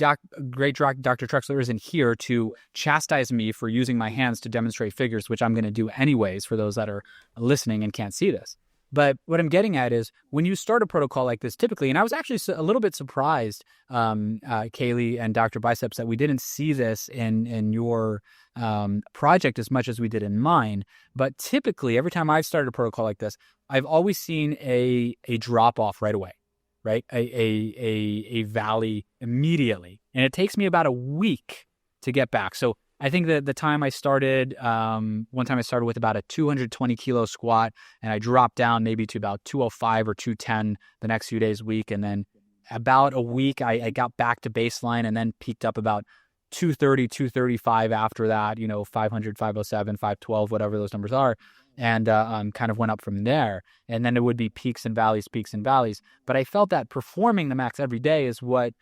great Dr. Trexler isn't here to chastise me for using my hands to demonstrate figures, which I'm going to do anyways for those that are listening and can't see this. But what I'm getting at is when you start a protocol like this, typically, and I was actually a little bit surprised, Kaylee and Dr. Biceps, that we didn't see this in your project as much as we did in mine. But typically, every time I've started a protocol like this, I've always seen a drop off right away, right? A valley immediately. And it takes me about a week to get back. So I think that the time I started, one time I started with about a 220 kilo squat, and I dropped down maybe to about 205 or 210 the next few days a week. And then about a week, I got back to baseline and then peaked up about 230, 235 after that, 500, 507, 512, whatever those numbers are. And kind of went up from there. And then it would be peaks and valleys. But I felt that performing the max every day is what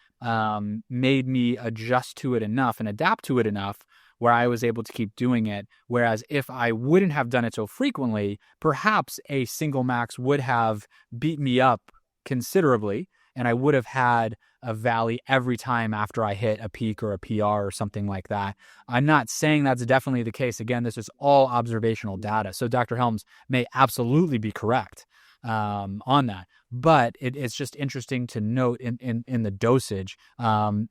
made me adjust to it enough and adapt to it enough where I was able to keep doing it. Whereas if I wouldn't have done it so frequently, perhaps a single max would have beat me up considerably, and I would have had a valley every time after I hit a peak or a PR or something like that. I'm not saying that's definitely the case. Again, this is all observational data. So Dr. Helms may absolutely be correct on that. But it's just interesting to note in the dosage.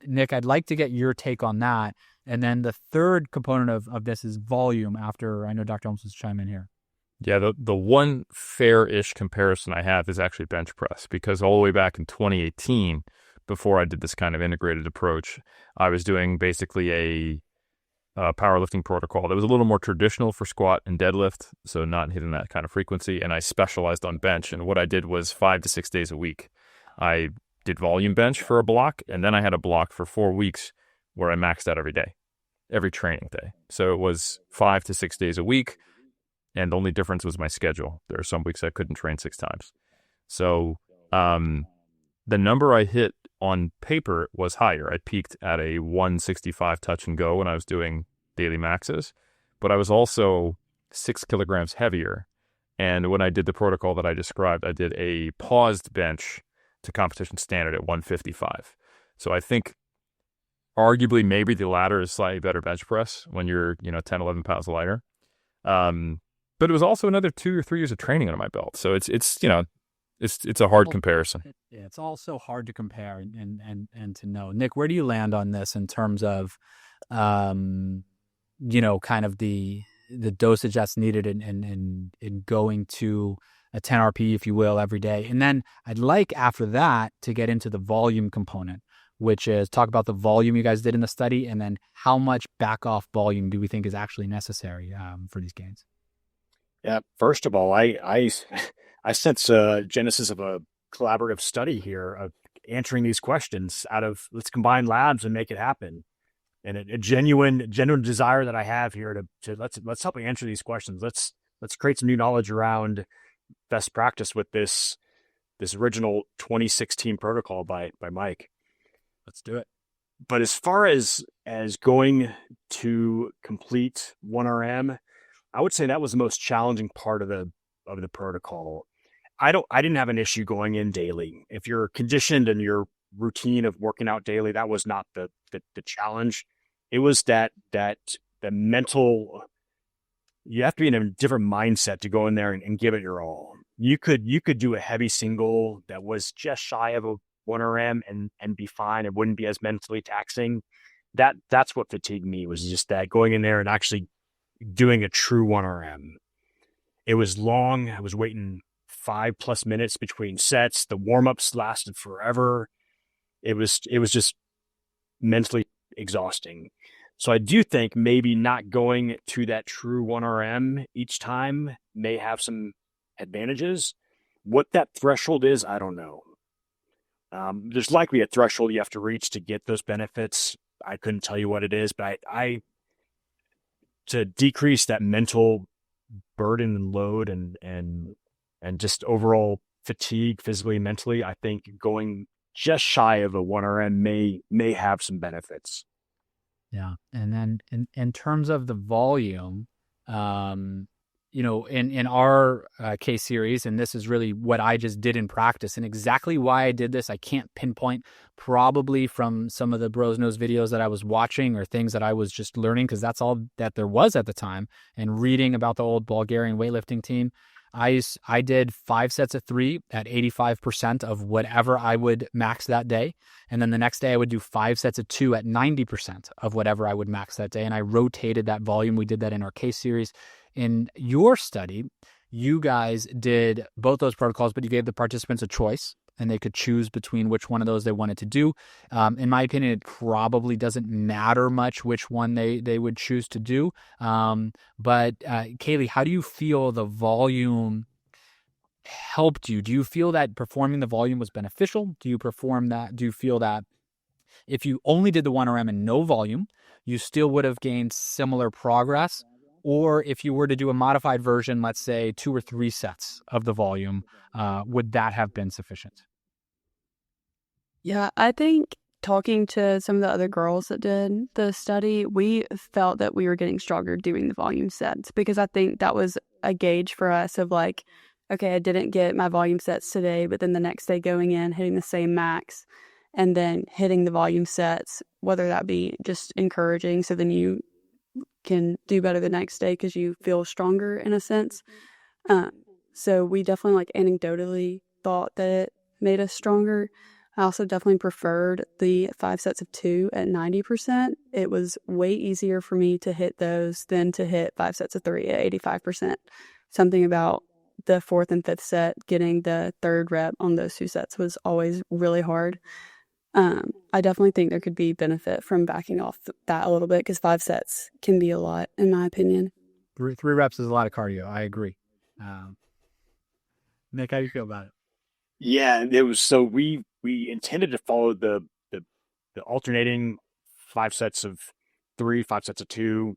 Nick, I'd like to get your take on that. And then the third component of this is volume, after I know Dr. Helms was chime in here. Yeah, the one fair-ish comparison I have is actually bench press, because all the way back in 2018, before I did this kind of integrated approach, I was doing basically a powerlifting protocol that was a little more traditional for squat and deadlift, so not hitting that kind of frequency, and I specialized on bench. And what I did was 5 to 6 days a week. I did volume bench for a block, and then I had a block for 4 weeks where I maxed out every day, every training day. So it was 5 to 6 days a week, and the only difference was my schedule. There are some weeks I couldn't train 6 times. So the number I hit on paper was higher. I peaked at a 165 touch and go when I was doing daily maxes, but I was also 6 kilograms heavier. And when I did the protocol that I described, I did a paused bench to competition standard at 155. So I think arguably maybe the latter is slightly better bench press when you're 10, 11 pounds lighter. But it was also another 2 or 3 years of training under my belt. So it's a hard comparison. Yeah, it's all so hard to compare and to know. Nick, where do you land on this in terms of, kind of the dosage that's needed in going to a 10 RP, if you will, every day? And then I'd like after that to get into the volume component, which is talk about the volume you guys did in the study, and then how much back off volume do we think is actually necessary for these gains? Yeah, first of all, I sense a genesis of a collaborative study here of answering these questions out of let's combine labs and make it happen. And a genuine desire that I have here to let's help me answer these questions. Let's create some new knowledge around best practice with this original 2016 protocol by Mike. Let's do it. But as far as going to complete 1RM, I would say that was the most challenging part of the protocol. I didn't have an issue going in daily. If you're conditioned in your routine of working out daily, that was not the challenge. It was that the mental, you have to be in a different mindset to go in there and give it your all. You could do a heavy single that was just shy of a 1RM and be fine. It wouldn't be as mentally taxing. That's what fatigued me, was just that going in there and actually doing a true 1RM. It was long. I was waiting 5+ minutes between sets. The warm-ups lasted forever. It was just mentally exhausting. So I do think maybe not going to that true 1RM each time may have some advantages. What that threshold is, I don't know. There's likely a threshold you have to reach to get those benefits. I couldn't tell you what it is, but I to decrease that mental burden and load and just overall fatigue physically and mentally, I think going just shy of a 1RM may have some benefits. Yeah. And then in terms of the volume, in our case series, and this is really what I just did in practice, and exactly why I did this, I can't pinpoint, probably from some of the Bros Knows videos that I was watching or things that I was just learning, because that's all that there was at the time, and reading about the old Bulgarian weightlifting team. I did 5 sets of 3 at 85% of whatever I would max that day. And then the next day I would do 5 sets of 2 at 90% of whatever I would max that day. And I rotated that volume. We did that in our case series. In your study, you guys did both those protocols, but you gave the participants a choice and they could choose between which one of those they wanted to do. In my opinion, it probably doesn't matter much which one they would choose to do. But Kaylee, how do you feel the volume helped you? Do you feel that performing the volume was beneficial? Do you feel that if you only did the 1RM and no volume, you still would have gained similar progress? Or if you were to do a modified version, let's say 2 or 3 sets of the volume, would that have been sufficient? Yeah, I think talking to some of the other girls that did the study, we felt that we were getting stronger doing the volume sets, because I think that was a gauge for us of like, okay, I didn't get my volume sets today, but then the next day going in, hitting the same max, and then hitting the volume sets, whether that be just encouraging, so then you can do better the next day because you feel stronger in a sense. So we definitely like anecdotally thought that it made us stronger. I also definitely preferred the 5 sets of 2 at 90%. It was way easier for me to hit those than to hit 5 sets of 3 at 85%. Something about the 4th and 5th set, getting the 3rd rep on those 2 sets was always really hard. I definitely think there could be benefit from backing off that a little bit, because 5 sets can be a lot, in my opinion. 3 reps is a lot of cardio. I agree. Nick, how do you feel about it? Yeah, it was, so we intended to follow the alternating 5 sets of 3, 5 sets of 2,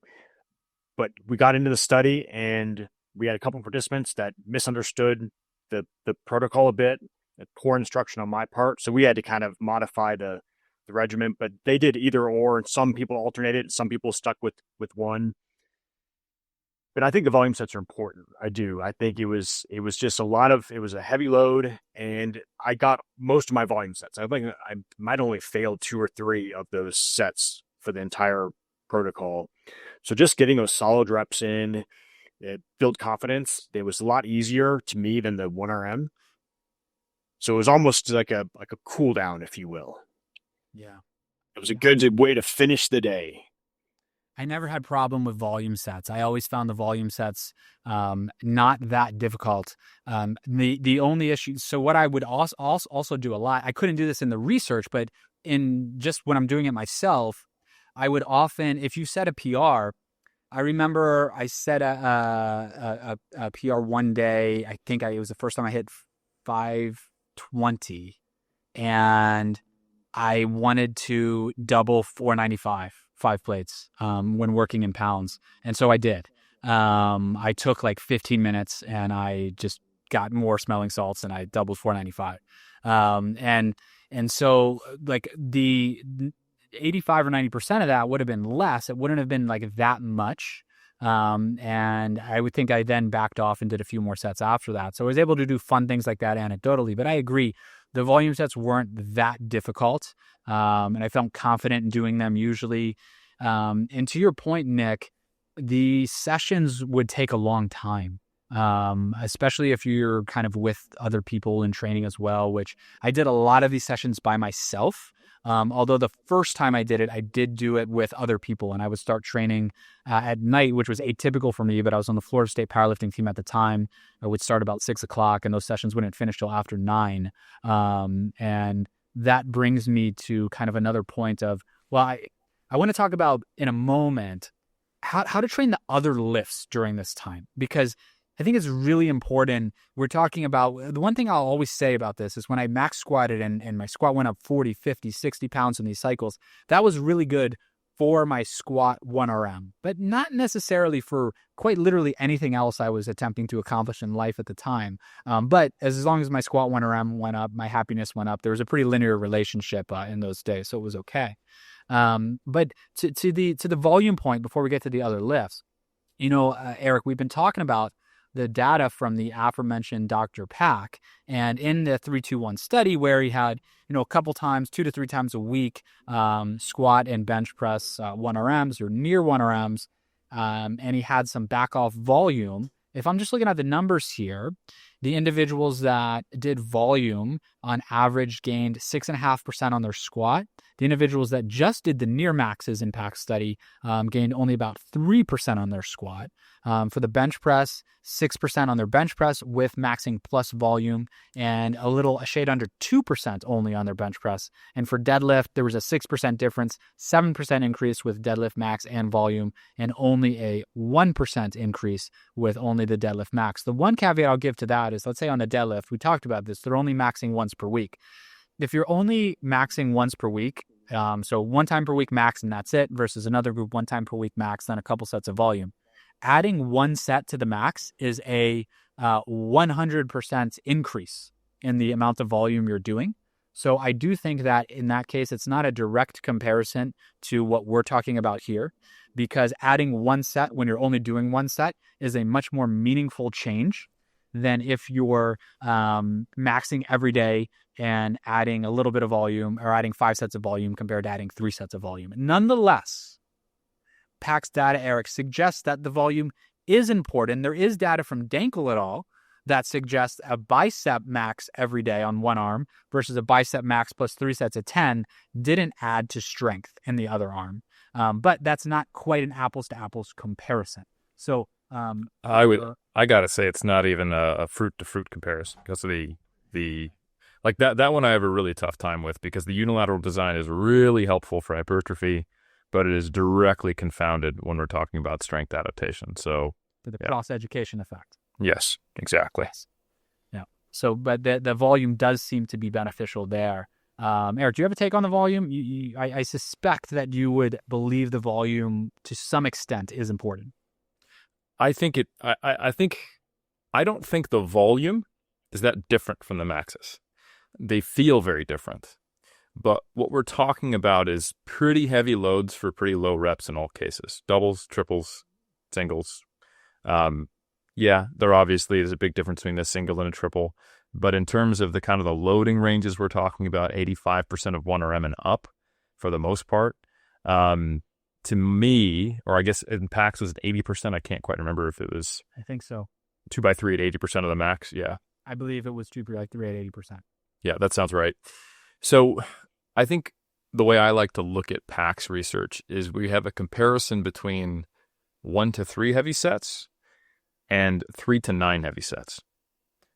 but we got into the study and we had a couple of participants that misunderstood the protocol a bit, poor instruction on my part. So we had to kind of modify the regimen, but they did either or, and some people alternated, some people stuck with one. But I think the volume sets are important. I do. I think it was just it was a heavy load, and I got most of my volume sets. I think I might only fail 2 or 3 of those sets for the entire protocol. So just getting those solid reps in, it built confidence. It was a lot easier to me than the 1RM. So it was almost like a cool down, if you will. Yeah. It was a good way to finish the day. I never had problem with volume sets. I always found the volume sets not that difficult. The only issue, so what I would also do a lot, I couldn't do this in the research, but in just when I'm doing it myself, I would often, if you set a PR, I remember I set a PR one day. I think it was the first time I hit 520, and I wanted to double 495, 5 plates, when working in pounds. And so I did. I took like 15 minutes and I just got more smelling salts and I doubled 495. And so like the 85 or 90% of that would have been less. It wouldn't have been like that much. And I would think I then backed off and did a few more sets after that. So I was able to do fun things like that anecdotally. But I agree, the volume sets weren't that difficult. And I felt confident in doing them usually. And to your point, Nick, the sessions would take a long time. Especially if you're kind of with other people in training as well, which I did a lot of these sessions by myself. Although the first time I did it, I did do it with other people, and I would start training at night, which was atypical for me, but I was on the Florida State powerlifting team at the time. I would start about 6:00, and those sessions wouldn't finish till after 9. And that brings me to kind of another point of, well, I want to talk about in a moment how to train the other lifts during this time, because I think it's really important. We're talking about, the one thing I'll always say about this is when I max squatted and my squat went up 40, 50, 60 pounds in these cycles, that was really good for my squat 1RM, but not necessarily for quite literally anything else I was attempting to accomplish in life at the time. But as long as my squat 1RM went up, my happiness went up. There was a pretty linear relationship in those days, so it was okay. But to the volume point, before we get to the other lifts, Eric, we've been talking about the data from the aforementioned Dr. Pack, and in the 3-2-1 study where he had, a couple times, 2 to 3 times a week, squat and bench press 1RMs or near 1RMs, and he had some back off volume. If I'm just looking at the numbers here, the individuals that did volume on average gained 6.5% on their squat. The individuals that just did the near maxes in Pack's study gained only about 3% on their squat. For the bench press, 6% on their bench press with maxing plus volume, and a shade under 2% only on their bench press. And for deadlift, there was a 6% difference, 7% increase with deadlift max and volume, and only a 1% increase with only the deadlift max. The one caveat I'll give to that is, let's say on the deadlift, we talked about this, they're only maxing once per week. If you're only maxing once per week, so 1 time per week max and that's it, versus another group 1 time per week max, then a couple sets of volume. Adding 1 set to the max is a 100% increase in the amount of volume you're doing. So I do think that in that case, it's not a direct comparison to what we're talking about here, because adding 1 set when you're only doing 1 set is a much more meaningful change than if you're maxing every day and adding a little bit of volume, or adding 5 sets of volume compared to adding 3 sets of volume. Nonetheless, Pack's data, Eric, suggests that the volume is important. There is data from Dankel et al. That suggests a bicep max every day on one arm versus a bicep max plus 3 sets of 10 didn't add to strength in the other arm. But that's not quite an apples to apples comparison. So I gotta say it's not even a fruit to fruit comparison, because of the like that one I have a really tough time with, because the unilateral design is really helpful for hypertrophy, but it is directly confounded when we're talking about strength adaptation. So the cross-education effect. Yes, exactly. Yes. Yeah. So, but the volume does seem to be beneficial there. Eric, do you have a take on the volume? I suspect that you would believe the volume to some extent is important. I don't think the volume is that different from the maxes. They feel very different. But what we're talking about is pretty heavy loads for pretty low reps in all cases. Doubles, triples, singles. There obviously is a big difference between a single and a triple. But in terms of the kind of the loading ranges we're talking about, 85% of 1RM and up for the most part. To me, or I guess in packs was it 80%? I can't quite remember if it was. I think so. 2x3 at 80% of the max. Yeah. I believe it was 2x3 at 80%. Yeah, that sounds right. So I think the way I like to look at PACS research is we have a comparison between 1 to 3 heavy sets and 3 to 9 heavy sets.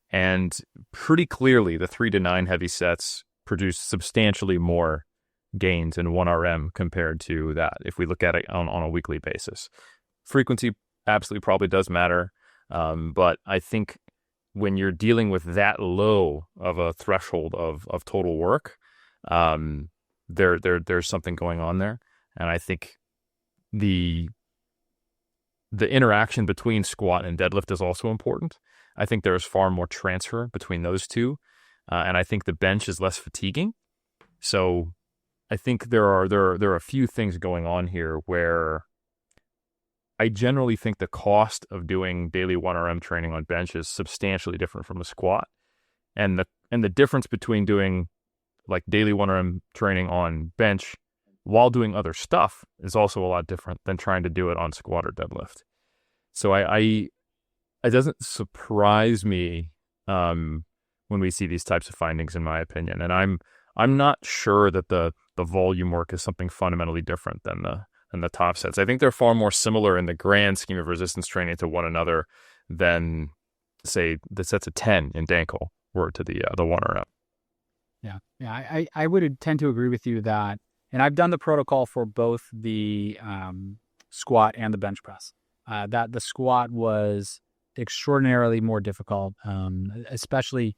And pretty clearly, the 3 to 9 heavy sets produce substantially more gains in 1RM compared to that, if we look at it on a weekly basis. Frequency absolutely probably does matter, but I think when you're dealing with that low of a threshold of total work, there's something going on there. And I think the interaction between squat and deadlift is also important. I think there's far more transfer between those two, and I think the bench is less fatiguing. So I think there are a few things going on here where I generally think the cost of doing daily 1RM training on bench is substantially different from a squat. And the difference between doing like daily 1RM training on bench while doing other stuff is also a lot different than trying to do it on squat or deadlift. So it doesn't surprise me when we see these types of findings, in my opinion. And I'm not sure that the volume work is something fundamentally different than the top sets. I think they're far more similar in the grand scheme of resistance training to one another than, say, the sets of 10 in Dankel were to the 1RM. Yeah. I would tend to agree with you that, and I've done the protocol for both the squat and the bench press. That the squat was extraordinarily more difficult, especially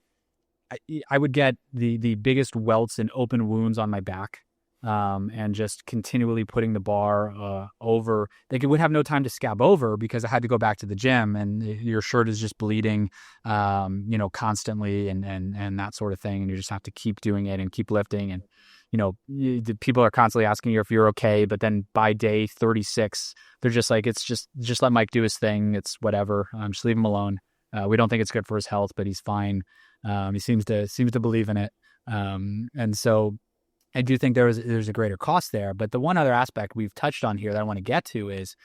I would get the biggest welts and open wounds on my back, and just continually putting the bar over. They would have no time to scab over because I had to go back to the gym, and your shirt is just bleeding, constantly, and that sort of thing. And you just have to keep doing it and keep lifting. And the people are constantly asking you if you're okay, but then by day 36, they're just like, it's just let Mike do his thing. It's whatever. Just leave him alone. We don't think it's good for his health, but he's fine. He seems to believe in it. And so I do think there's a greater cost there. But the one other aspect we've touched on here that I want to get to is,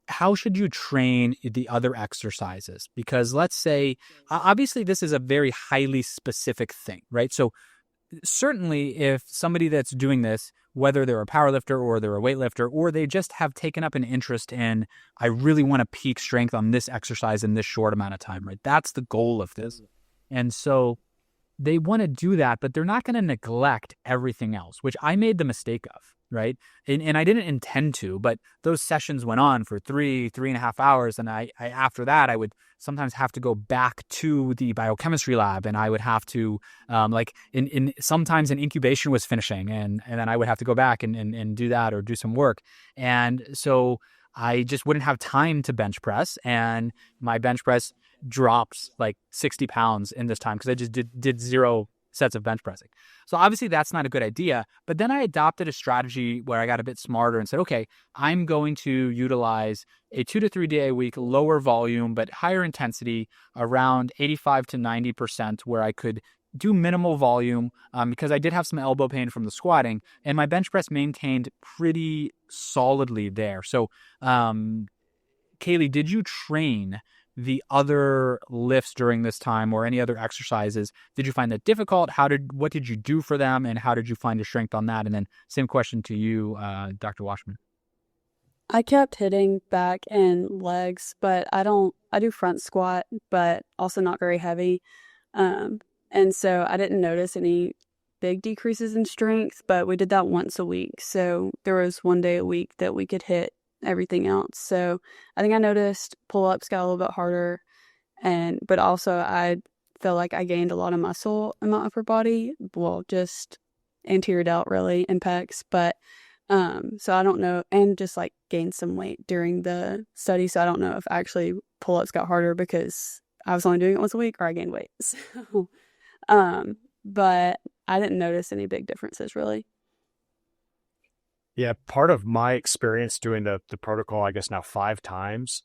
how should you train the other exercises? Because let's say, obviously this is a very highly specific thing, right? So certainly if somebody that's doing this, whether they're a powerlifter or they're a weightlifter, or they just have taken up an interest in, I really want to peak strength on this exercise in this short amount of time, right? That's the goal of this. And so they want to do that, but they're not going to neglect everything else, which I made the mistake of, right? And I didn't intend to, but those sessions went on for 3.5 hours. And I after that, I would sometimes have to go back to the biochemistry lab, and I would have to, sometimes an incubation was finishing, and then I would have to go back and do that or do some work. And so I just wouldn't have time to bench press, and my bench press drops like 60 pounds in this time because I just did 0 sets of bench pressing. So obviously that's not a good idea. But then I adopted a strategy where I got a bit smarter and said, okay, I'm going to utilize a 2 to 3 day a week, lower volume, but higher intensity, around 85 to 90%, where I could do minimal volume, because I did have some elbow pain from the squatting, and my bench press maintained pretty solidly there. So, Kaylee, did you train the other lifts during this time or any other exercises? Did you find that difficult? What did you do for them, and how did you find your strength on that? And then same question to you, Dr. Washmuth. I kept hitting back and legs, but I do front squat, but also not very heavy. And so I didn't notice any big decreases in strength, but we did that once a week. So there was one day a week that we could hit everything else. So I think I noticed pull-ups got a little bit harder, but also I felt like I gained a lot of muscle in my upper body, well, just anterior delt really, and pecs, but so I don't know, and just like gained some weight during the study, so I don't know if actually pull-ups got harder because I was only doing it once a week or I gained weight. So but I didn't notice any big differences really. Yeah, part of my experience doing the protocol, I guess now 5 times,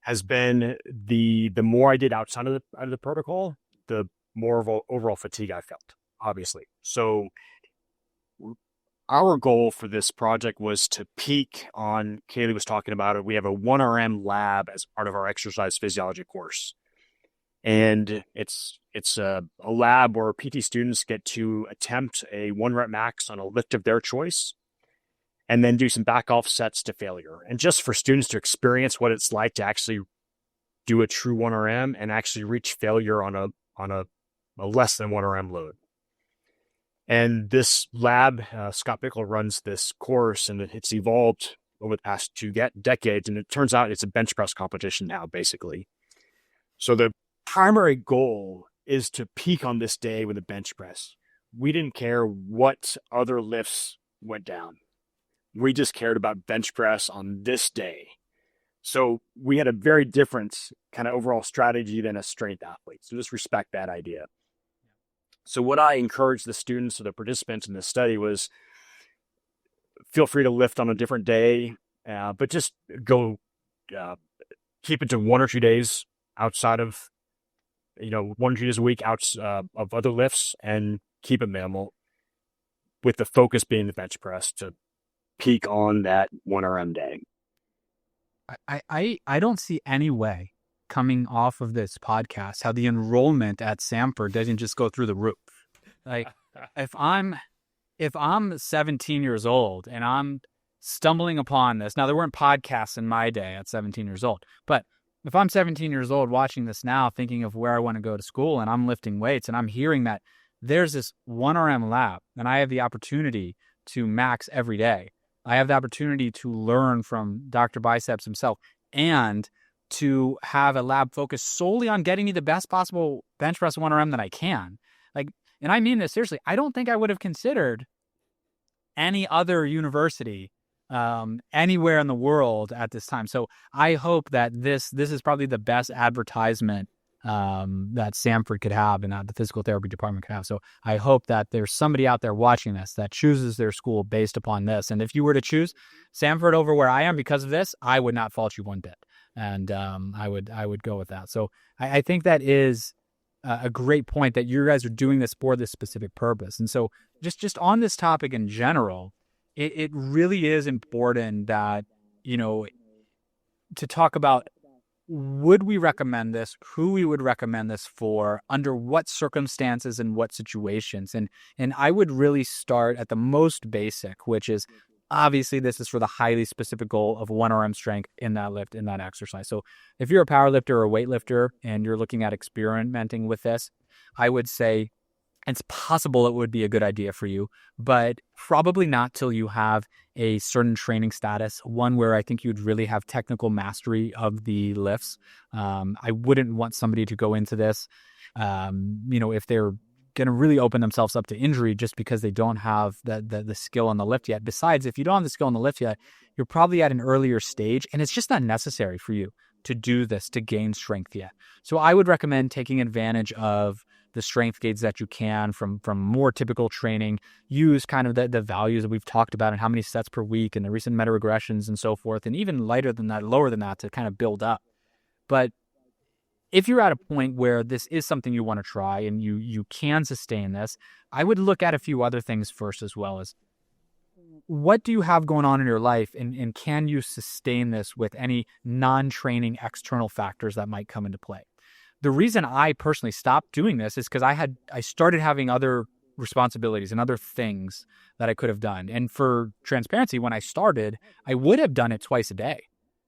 has been the more I did outside of the protocol, the more of overall fatigue I felt, obviously. So our goal for this project was to peak on, Kaylee was talking about it, we have a 1RM lab as part of our exercise physiology course. And it's a lab where PT students get to attempt a 1 rep max on a lift of their choice, and then do some back off sets to failure. And just for students to experience what it's like to actually do a true 1RM and actually reach failure on a less than 1RM load. And this lab, Scott Bickle runs this course, and it's evolved over the past 2 decades. And it turns out it's a bench press competition now, basically. So the primary goal is to peak on this day with a bench press. We didn't care what other lifts went down. We just cared about bench press on this day. So we had a very different kind of overall strategy than a strength athlete. So just respect that idea. So what I encouraged the students or the participants in this study was, feel free to lift on a different day, but just go keep it to 1 or 2 days outside of, 1 or 2 days a week out of other lifts, and keep it minimal, with the focus being the bench press to peak on that 1 RM day. I don't see any way coming off of this podcast how the enrollment at Samford doesn't just go through the roof. Like if I'm 17 years old and I'm stumbling upon this, now there weren't podcasts in my day at 17 years old, but if I'm 17 years old watching this now, thinking of where I want to go to school, and I'm lifting weights and I'm hearing that there's this 1 RM lab and I have the opportunity to max every day. I have the opportunity to learn from Dr. Biceps himself and to have a lab focused solely on getting me the best possible bench press 1 RM that I can. Like, and I mean this seriously, I don't think I would have considered any other university anywhere in the world at this time. So I hope that this is probably the best advertisement that Samford could have and that the physical therapy department could have. So I hope that there's somebody out there watching this that chooses their school based upon this. And if you were to choose Samford over where I am because of this, I would not fault you one bit. And I would go with that. So I think that is a great point, that you guys are doing this for this specific purpose. And so just on this topic in general, it really is important that, to talk about, would we recommend this, who we would recommend this for, under what circumstances and what situations. And I would really start at the most basic, which is obviously this is for the highly specific goal of 1 RM strength in that lift, in that exercise. So if you're a power lifter or a weightlifter and you're looking at experimenting with this, I would say it's possible it would be a good idea for you, but probably not till you have a certain training status, one where I think you'd really have technical mastery of the lifts. I wouldn't want somebody to go into this, if they're going to really open themselves up to injury just because they don't have the skill on the lift yet. Besides, if you don't have the skill on the lift yet, you're probably at an earlier stage, and it's just not necessary for you to do this to gain strength yet. So I would recommend taking advantage of the strength gains that you can from more typical training. Use kind of the values that we've talked about and how many sets per week and the recent meta regressions and so forth, and even lighter than that, lower than that, to kind of build up. But if you're at a point where this is something you want to try and you can sustain this, I would look at a few other things first, as well as what do you have going on in your life, and can you sustain this with any non-training external factors that might come into play. The reason I personally stopped doing this is because I started having other responsibilities and other things that I could have done. And for transparency, when I started, I would have done it twice a day.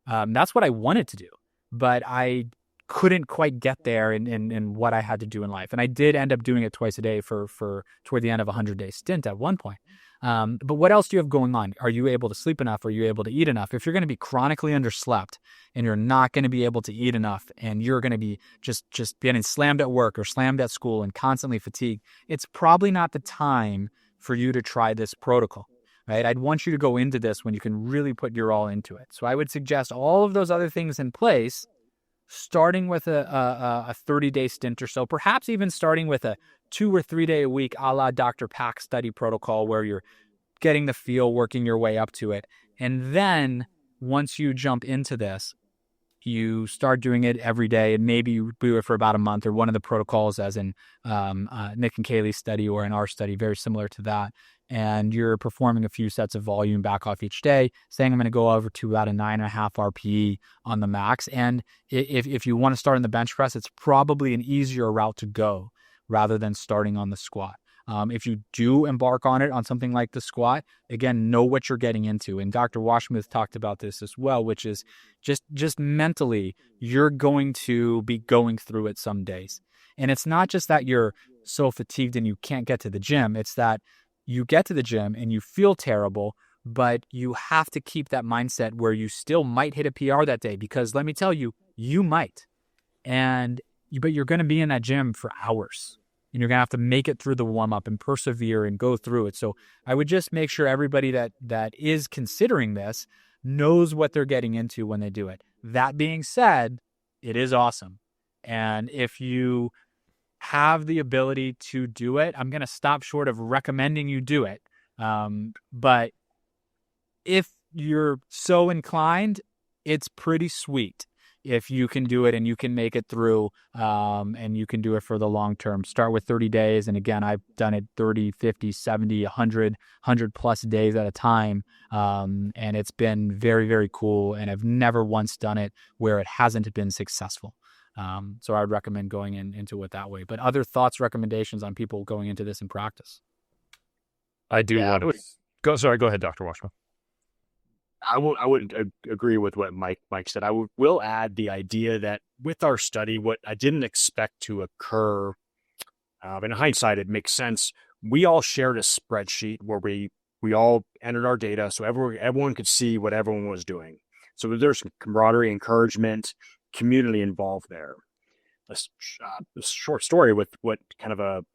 That's what I wanted to do, but I couldn't quite get there in what I had to do in life. And I did end up doing it twice a day for toward the end of a 100-day stint at one point. But what else do you have going on? Are you able to sleep enough? Are you able to eat enough? If you're going to be chronically underslept and you're not going to be able to eat enough, and you're going to be just getting slammed at work or slammed at school and constantly fatigued, it's probably not the time for you to try this protocol, right? I'd want you to go into this when you can really put your all into it. So I would suggest all of those other things in place, starting with a 30-day stint or so, perhaps even starting with a 2 or 3 day a week a la Dr. Pack study protocol, where you're getting the feel, working your way up to it. And then once you jump into this, you start doing it every day, and maybe you do it for about a month, or one of the protocols as in Nick and Kaylee's study, or in our study, very similar to that. And you're performing a few sets of volume back off each day, saying I'm going to go over to about a 9.5 RPE on the max. And if you want to start in the bench press, it's probably an easier route to go rather than starting on the squat. If you do embark on it on something like the squat, again, know what you're getting into. And Dr. Washmuth talked about this as well, which is just mentally, you're going to be going through it some days. And it's not just that you're so fatigued and you can't get to the gym. It's that you get to the gym and you feel terrible, but you have to keep that mindset where you still might hit a PR that day, because let me tell you, you might. But you're going to be in that gym for hours, and you're going to have to make it through the warm-up and persevere and go through it. So I would just make sure everybody that is considering this knows what they're getting into when they do it. That being said, it is awesome. And if you have the ability to do it, I'm going to stop short of recommending you do it. But if you're so inclined, it's pretty sweet if you can do it and you can make it through, and you can do it for the long term. Start with 30 days. And again, I've done it 30, 50, 70, 100 plus days at a time. And it's been very, very cool. And I've never once done it where it hasn't been successful. So I would recommend going into it that way. But other thoughts, recommendations on people going into this in practice? I do want to go. Sorry, go ahead, Dr. Washmuth. I wouldn't agree with what Mike said. Will add the idea that with our study, what I didn't expect to occur, in hindsight, it makes sense. We all shared a spreadsheet where we all entered our data, so everyone could see what everyone was doing. So there's some camaraderie, encouragement, community involved there. A short story with what kind of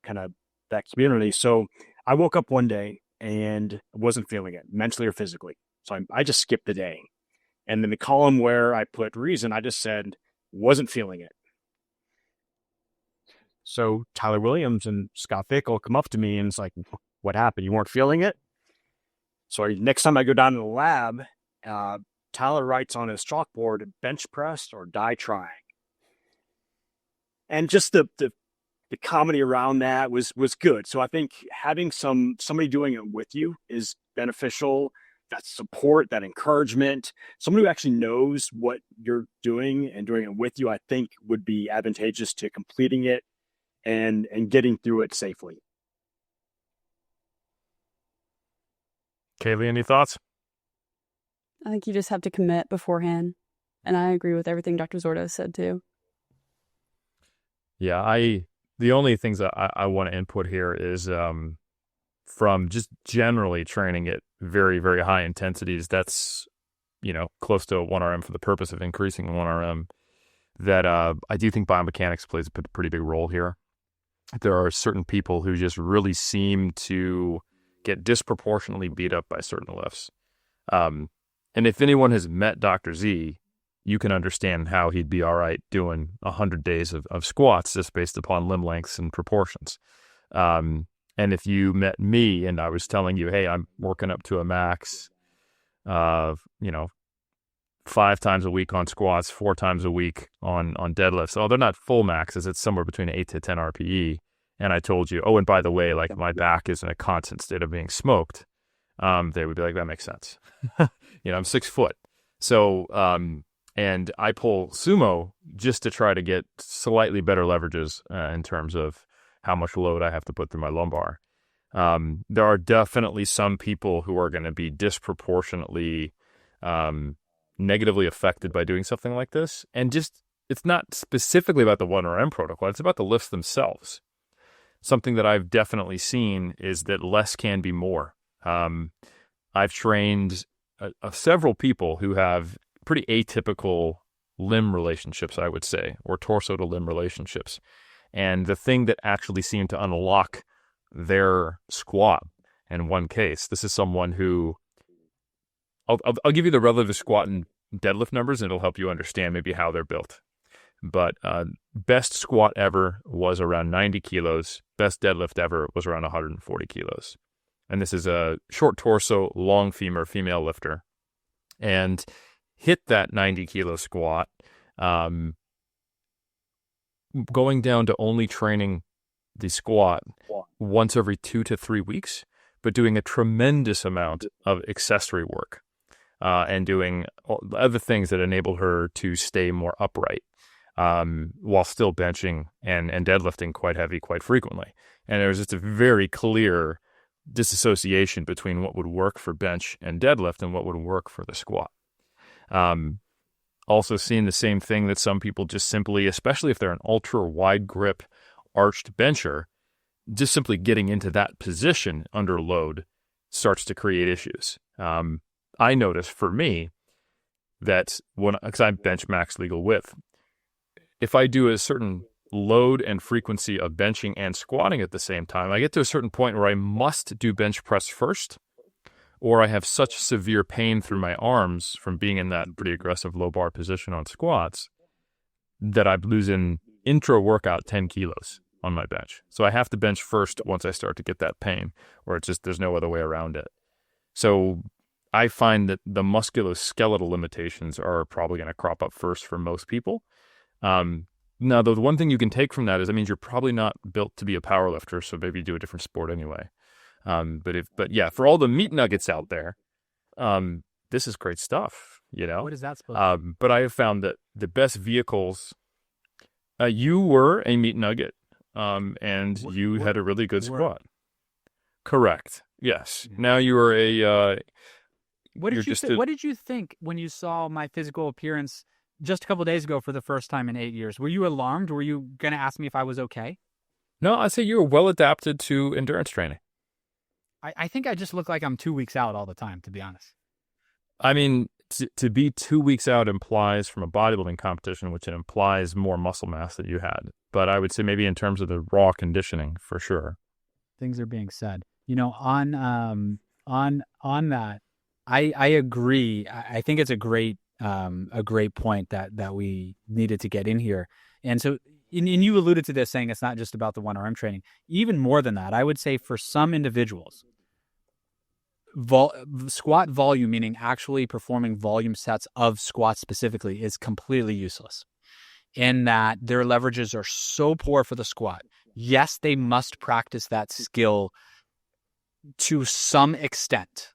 that community. So I woke up one day and wasn't feeling it mentally or physically. So I just skipped the day. And then the column where I put reason, I just said, wasn't feeling it. So Tyler Williams and Scott Fickle come up to me and it's like, what happened? You weren't feeling it? So next time I go down to the lab, Tyler writes on his chalkboard, bench press or die trying. And just the comedy around that was good. So I think having somebody doing it with you is beneficial. That support, that encouragement, someone who actually knows what you're doing and doing it with you, I think would be advantageous to completing it and getting through it safely. Kaylee, any thoughts? I think you just have to commit beforehand. And I agree with everything Dr. Zourdos said too. Yeah, the only things that I want to input here is from just generally training at very, very high intensities, that's, close to 1 RM for the purpose of increasing 1 RM, that I do think biomechanics plays a pretty big role here. There are certain people who just really seem to get disproportionately beat up by certain lifts. And if anyone has met Dr. Z, you can understand how he'd be all right doing 100 days of squats just based upon limb lengths and proportions. And if you met me and I was telling you, hey, I'm working up to a max of, 5 times a week on squats, 4 times a week on deadlifts. Oh, they're not full maxes. It's somewhere between 8 to 10 RPE. And I told you, oh, and by the way, like my back is in a constant state of being smoked. They would be like, that makes sense. I'm 6 foot. So, and I pull sumo just to try to get slightly better leverages in terms of how much load I have to put through my lumbar. There are definitely some people who are going to be disproportionately negatively affected by doing something like this. And just, it's not specifically about the 1RM protocol. It's about the lifts themselves. Something that I've definitely seen is that less can be more. I've trained several people who have pretty atypical limb relationships, I would say, or torso to limb relationships. And the thing that actually seemed to unlock their squat, in one case, this is someone who, I'll give you the relative squat and deadlift numbers, and it'll help you understand maybe how they're built. But best squat ever was around 90 kilos. Best deadlift ever was around 140 kilos. And this is a short torso, long femur, female lifter. And hit that 90 kilo squat, going down to only training the squat once every 2 to 3 weeks, but doing a tremendous amount of accessory work and doing other things that enabled her to stay more upright while still benching and deadlifting quite heavy quite frequently. And there was just a very clear disassociation between what would work for bench and deadlift and what would work for the squat. Also seeing the same thing that some people just simply, especially if they're an ultra wide grip arched bencher, just simply getting into that position under load starts to create issues. I noticed for me that because I bench max legal width, if I do a certain load and frequency of benching and squatting at the same time, I get to a certain point where I must do bench press first, or I have such severe pain through my arms from being in that pretty aggressive low bar position on squats that I'm losing intra-workout 10 kilos on my bench. So I have to bench first once I start to get that pain, or it's just there's no other way around it. So I find that the musculoskeletal limitations are probably going to crop up first for most people. Now, the one thing you can take from that is that means you're probably not built to be a power lifter, so maybe do a different sport anyway. But yeah, for all the meat nuggets out there, this is great stuff, you know? What is that supposed to be? But I have found that the best vehicles, you were a meat nugget, and you had a really good squat. Correct. Yes. Now you are a, What did you think when you saw my physical appearance just a couple of days ago for the first time in 8 years? Were you alarmed? Were you going to ask me if I was okay? No, I'd say you were well adapted to endurance training. I think I just look like I'm 2 weeks out all the time, to be honest. I mean, to be 2 weeks out implies from a bodybuilding competition, which it implies more muscle mass that you had. But I would say maybe in terms of the raw conditioning, for sure. Things are being said. You know, on that, I agree. I think it's a great point that we needed to get in here. And so, and you alluded to this, saying it's not just about the 1RM training. Even more than that, I would say for some individuals, squat volume, meaning actually performing volume sets of squats specifically, is completely useless in that their leverages are so poor for the squat. Yes, they must practice that skill to some extent,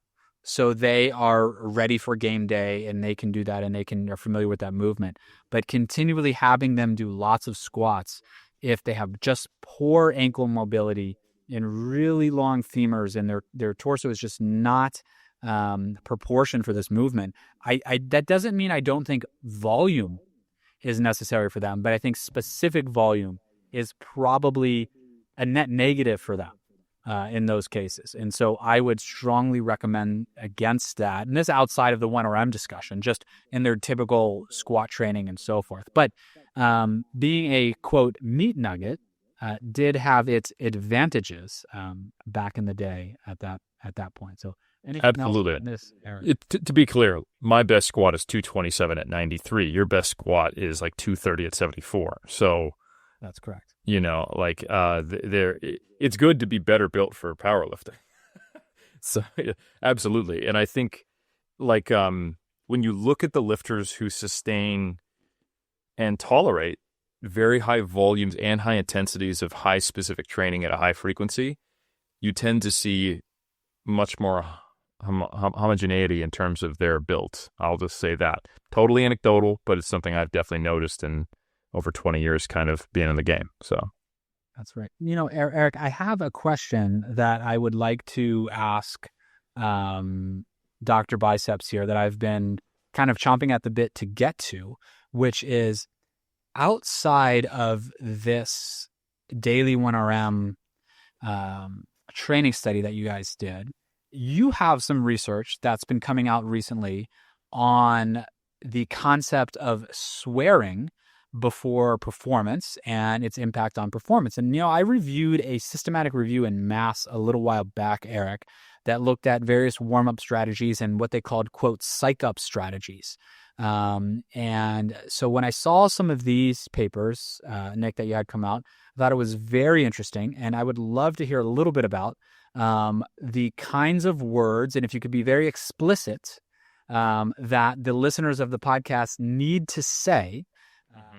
so they are ready for game day and they can do that and are familiar with that movement. But continually having them do lots of squats, if they have just poor ankle mobility and really long femurs and their torso is just not proportioned for this movement, that doesn't mean I don't think volume is necessary for them, but I think specific volume is probably a net negative for them in those cases. And so I would strongly recommend against that. And this outside of the 1RM discussion, just in their typical squat training and so forth. But being a, quote, meat nugget did have its advantages back in the day at that point. So absolutely. Else in this area? To be clear, my best squat is 227 at 93. Your best squat is like 230 at 74. So that's correct. You know, like it's good to be better built for powerlifting. So yeah, absolutely. And I think like when you look at the lifters who sustain and tolerate very high volumes and high intensities of high specific training at a high frequency, you tend to see much more homogeneity in terms of their build. I'll just say that. Totally anecdotal, but it's something I've definitely noticed in over 20 years kind of being in the game. So that's right. You know, Eric, I have a question that I would like to ask Dr. Biceps here that I've been kind of chomping at the bit to get to, which is outside of this daily 1RM training study that you guys did, you have some research that's been coming out recently on the concept of swearing before performance and its impact on performance. And, you know, I reviewed a systematic review in Mass a little while back, Eric, that looked at various warm-up strategies and what they called, quote, psych-up strategies. And so when I saw some of these papers, Nick, that you had come out, I thought it was very interesting. And I would love to hear a little bit about the kinds of words, and if you could be very explicit, that the listeners of the podcast need to say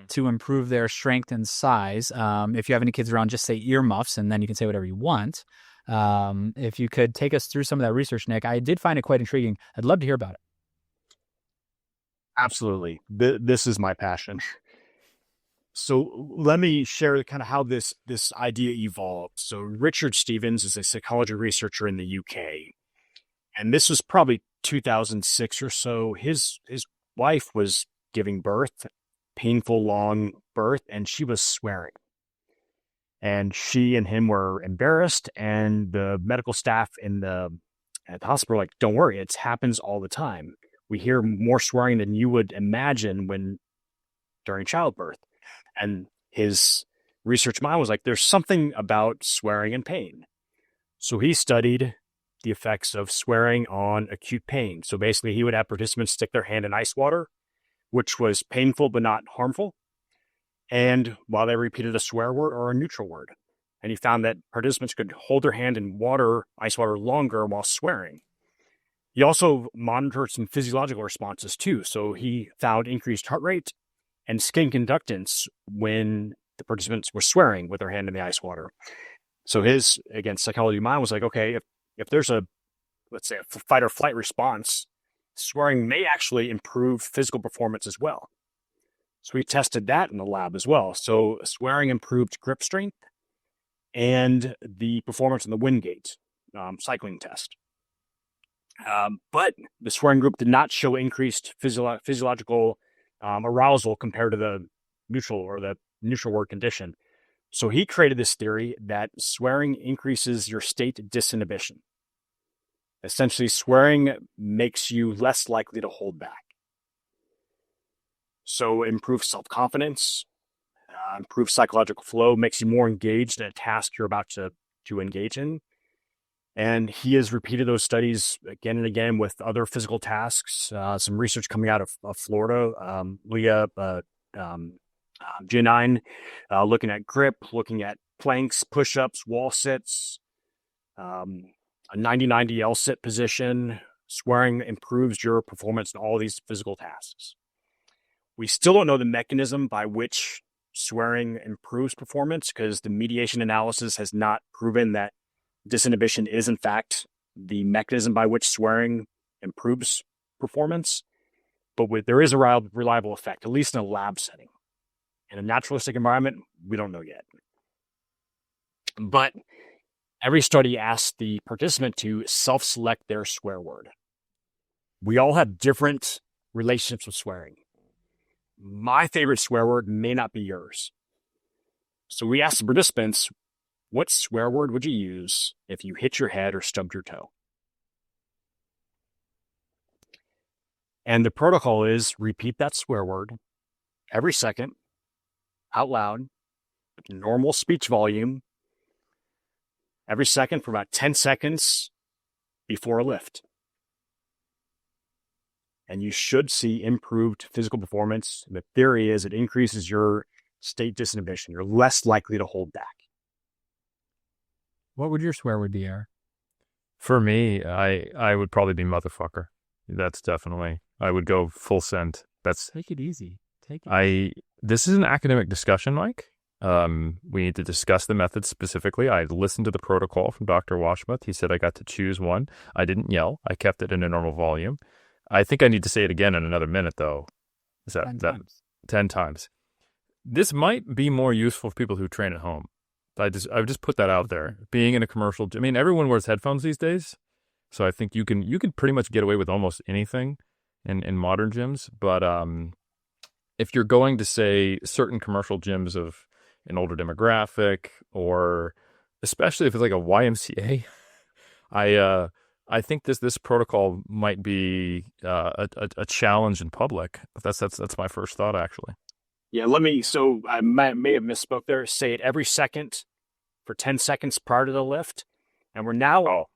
to improve their strength and size. If you have any kids around, just say earmuffs, and then you can say whatever you want. If you could take us through some of that research, Nick, I did find it quite intriguing. I'd love to hear about it. Absolutely. This is my passion. So let me share kind of how this idea evolved. So Richard Stevens is a psychology researcher in the UK. And this was probably 2006 or so. His wife was giving birth, painful, long birth, and she was swearing. And she and him were embarrassed, and the medical staff at the hospital were like, don't worry, it happens all the time. We hear more swearing than you would imagine during childbirth. And his research mind was like, there's something about swearing and pain. So he studied the effects of swearing on acute pain. So basically, he would have participants stick their hand in ice water, which was painful but not harmful, and while they repeated a swear word or a neutral word. And he found that participants could hold their hand in ice water longer while swearing. He also monitored some physiological responses too. So he found increased heart rate and skin conductance when the participants were swearing with their hand in the ice water. So his, again, psychology mind was like, okay, if there's let's say a fight or flight response, swearing may actually improve physical performance as well. So we tested that in the lab as well. So swearing improved grip strength and the performance in the Wingate cycling test. But the swearing group did not show increased physiological arousal compared to the neutral word condition. So he created this theory that swearing increases your state disinhibition. Essentially, swearing makes you less likely to hold back. So improves self-confidence, improves psychological flow, makes you more engaged in a task you're about to engage in. And he has repeated those studies again and again with other physical tasks. Some research coming out of Florida, Leah G9, looking at grip, looking at planks, push-ups, wall sits, a 90-90 L-sit position. Swearing improves your performance in all these physical tasks. We still don't know the mechanism by which swearing improves performance because the mediation analysis has not proven that disinhibition is, in fact, the mechanism by which swearing improves performance. But there is a reliable effect, at least in a lab setting. In a naturalistic environment, we don't know yet. But every study asks the participant to self-select their swear word. We all have different relationships with swearing. My favorite swear word may not be yours. So we asked the participants, what swear word would you use if you hit your head or stubbed your toe? And the protocol is repeat that swear word every second, out loud, with normal speech volume, every second for about 10 seconds before a lift. And you should see improved physical performance. The theory is it increases your state disinhibition. You're less likely to hold back. What would your swear word be, Eric? For me, I would probably be motherfucker. That's definitely, I would go full send. Take it easy. This is an academic discussion, Mike. We need to discuss the method specifically. I listened to the protocol from Dr. Washmuth. He said I got to choose one. I didn't yell. I kept it in a normal volume. I think I need to say it again in another minute, though. Is that 10 times. 10 times. This might be more useful for people who train at home. I would just put that out there. Being in a commercial, I mean, everyone wears headphones these days, so I think you can pretty much get away with almost anything in modern gyms. But if you're going to say certain commercial gyms of an older demographic, or especially if it's like a YMCA, I think this protocol might be a challenge in public. That's my first thought, actually. Yeah, so I may have misspoke there. Say it every second for 10 seconds prior to the lift. And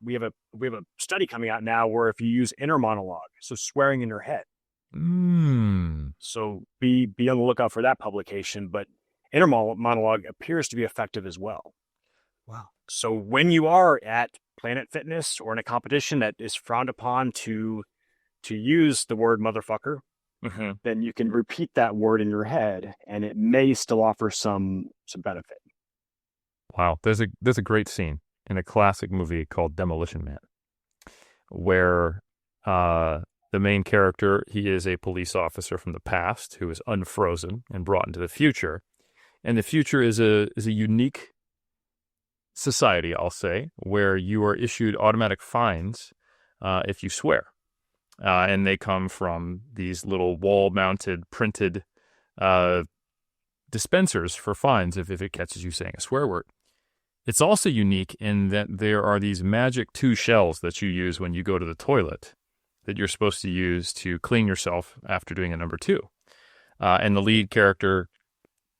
we have a study coming out now where if you use inner monologue, so swearing in your head. So be on the lookout for that publication. But inner monologue appears to be effective as well. Wow. So when you are at Planet Fitness or in a competition that is frowned upon to use the word motherfucker, then you can repeat that word in your head, and it may still offer some benefit. Wow, there's a great scene in a classic movie called Demolition Man, where the main character, he is a police officer from the past who is unfrozen and brought into the future, and the future is a unique society, I'll say, where you are issued automatic fines if you swear. And they come from these little wall-mounted printed dispensers for fines if it catches you saying a swear word. It's also unique in that there are these magic 2 shells that you use when you go to the toilet that you're supposed to use to clean yourself after doing a number 2. And the lead character,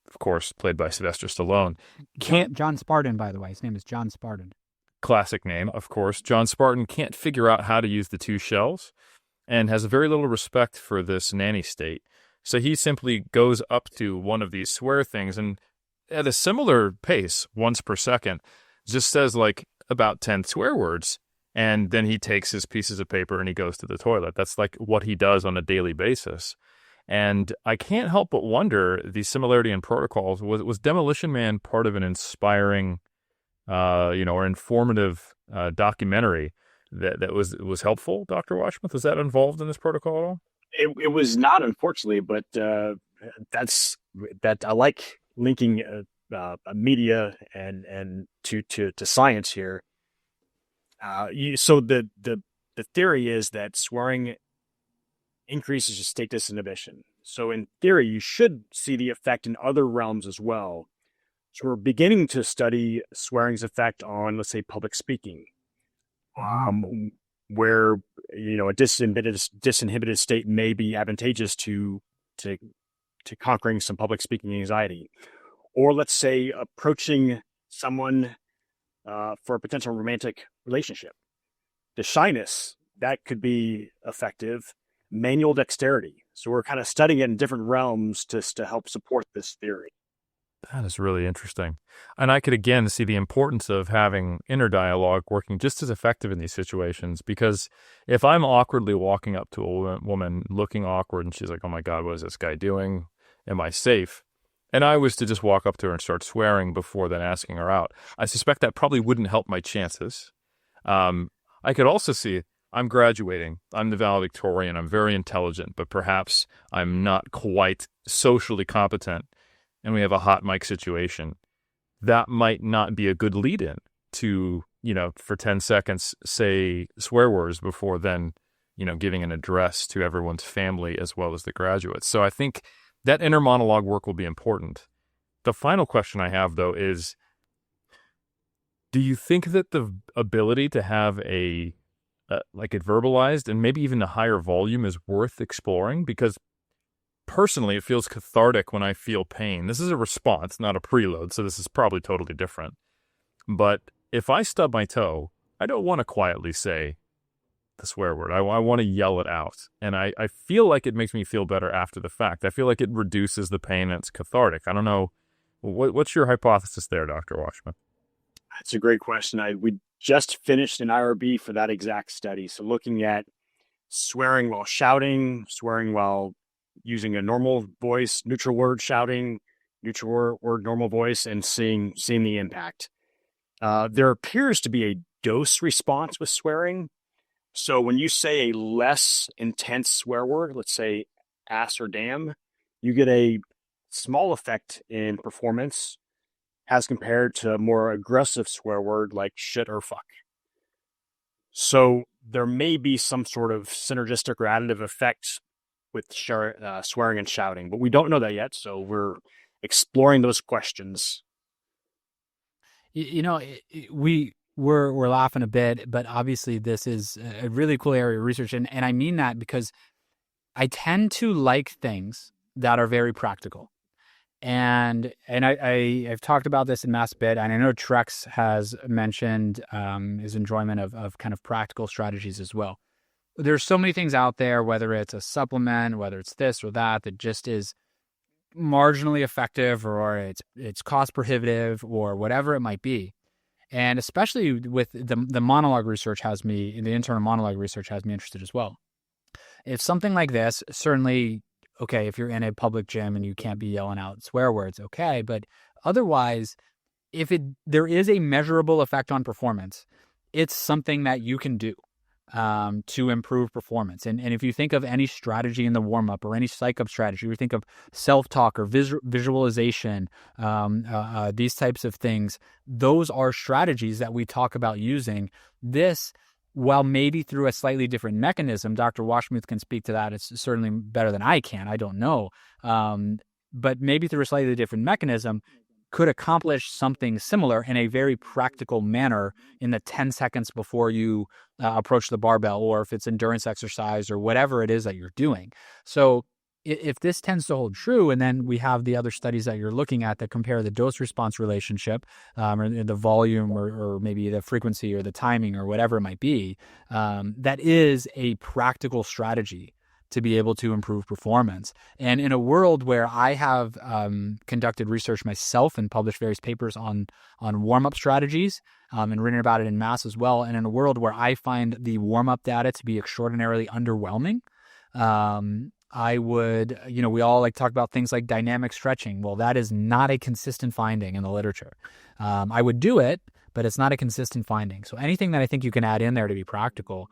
of course, played by Sylvester Stallone, John Spartan, by the way. His name is John Spartan. Classic name, of course. John Spartan can't figure out how to use the 2 shells and has very little respect for this nanny state. So he simply goes up to one of these swear things and at a similar pace, once per second, just says like about 10 swear words. And then he takes his pieces of paper and he goes to the toilet. That's like what he does on a daily basis. And I can't help but wonder the similarity in protocols. Was Demolition Man part of an inspiring, or informative documentary that was helpful, Dr. Washmuth? Was that involved in this protocol at all? It was not, unfortunately, but that's that I like linking media and to science here. So the theory is that swearing increases your state disinhibition. So in theory, you should see the effect in other realms as well. So we're beginning to study swearing's effect on, let's say, public speaking, where a disinhibited state may be advantageous to conquering some public speaking anxiety, or let's say approaching someone for a potential romantic relationship. The shyness that could be effective. Manual dexterity. So we're kind of studying it in different realms to help support this theory. That is really interesting. And I could again see the importance of having inner dialogue working just as effective in these situations, because if I'm awkwardly walking up to a woman looking awkward and she's like, oh my God, what is this guy doing? Am I safe? And I was to just walk up to her and start swearing before then asking her out, I suspect that probably wouldn't help my chances. I could also see I'm graduating. I'm the valedictorian. I'm very intelligent, but perhaps I'm not quite socially competent, and we have a hot mic situation. That might not be a good lead-in to, for 10 seconds, say swear words before then, giving an address to everyone's family as well as the graduates. So I think that inner monologue work will be important. The final question I have, though, is, do you think that the ability to have it verbalized and maybe even a higher volume is worth exploring? Because personally, it feels cathartic when I feel pain. This is a response, not a preload, so this is probably totally different. But if I stub my toe, I don't want to quietly say the swear word. I want to yell it out. And I feel like it makes me feel better after the fact. I feel like it reduces the pain and it's cathartic. I don't know. What's your hypothesis there, Dr. Washmuth? That's a great question. We just finished an IRB for that exact study. So looking at swearing while shouting, swearing while using a normal voice, neutral word shouting, neutral word normal voice, and seeing the impact. There appears to be a dose response with swearing. So when you say a less intense swear word, let's say ass or damn, you get a small effect in performance as compared to a more aggressive swear word like shit or fuck. So there may be some sort of synergistic or additive effect with swearing and shouting, but we don't know that yet. So we're exploring those questions. We're laughing a bit, but obviously this is a really cool area of research. And I mean that because I tend to like things that are very practical. And I've talked about this in Mass a bit, and I know Trex has mentioned his enjoyment of kind of practical strategies as well. There's so many things out there, whether it's a supplement, whether it's this or that just is marginally effective, or it's cost prohibitive, or whatever it might be. And especially with the monologue research the internal monologue research has me interested as well. If something like this, certainly, okay, if you're in a public gym and you can't be yelling out swear words, okay. But otherwise, if there is a measurable effect on performance, it's something that you can do to improve performance. And if you think of any strategy in the warm-up or any psych-up strategy, or you think of self-talk or visualization, these types of things, those are strategies that we talk about using. This, while maybe through a slightly different mechanism, Dr. Washmuth can speak to that. It's certainly better than I can. I don't know. But maybe through a slightly different mechanism, could accomplish something similar in a very practical manner in the 10 seconds before you approach the barbell, or if it's endurance exercise or whatever it is that you're doing. So if this tends to hold true, and then we have the other studies that you're looking at that compare the dose-response relationship, or the volume, or maybe the frequency or the timing or whatever it might be, that is a practical strategy to be able to improve performance. And in a world where I have conducted research myself and published various papers on warm-up strategies and written about it in mass as well, and in a world where I find the warm-up data to be extraordinarily underwhelming, I would, we all like talk about things like dynamic stretching. Well, that is not a consistent finding in the literature. I would do it, but it's not a consistent finding. So anything that I think you can add in there to be practical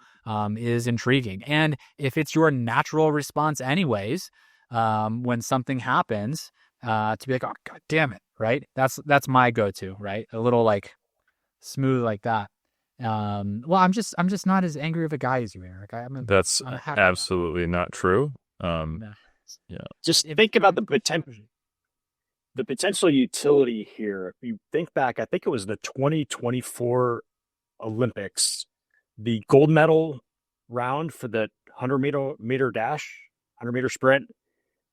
is intriguing. And if it's your natural response anyways, when something happens, to be like, oh, God damn it, right? That's my go-to, right? A little like smooth like that. Well, I'm just not as angry of a guy as you, Eric. That's absolutely not true. Yeah. Just think about the potential utility here. If you think back, I think it was the 2024 Olympics, the gold medal round for the 100-meter dash, 100-meter sprint.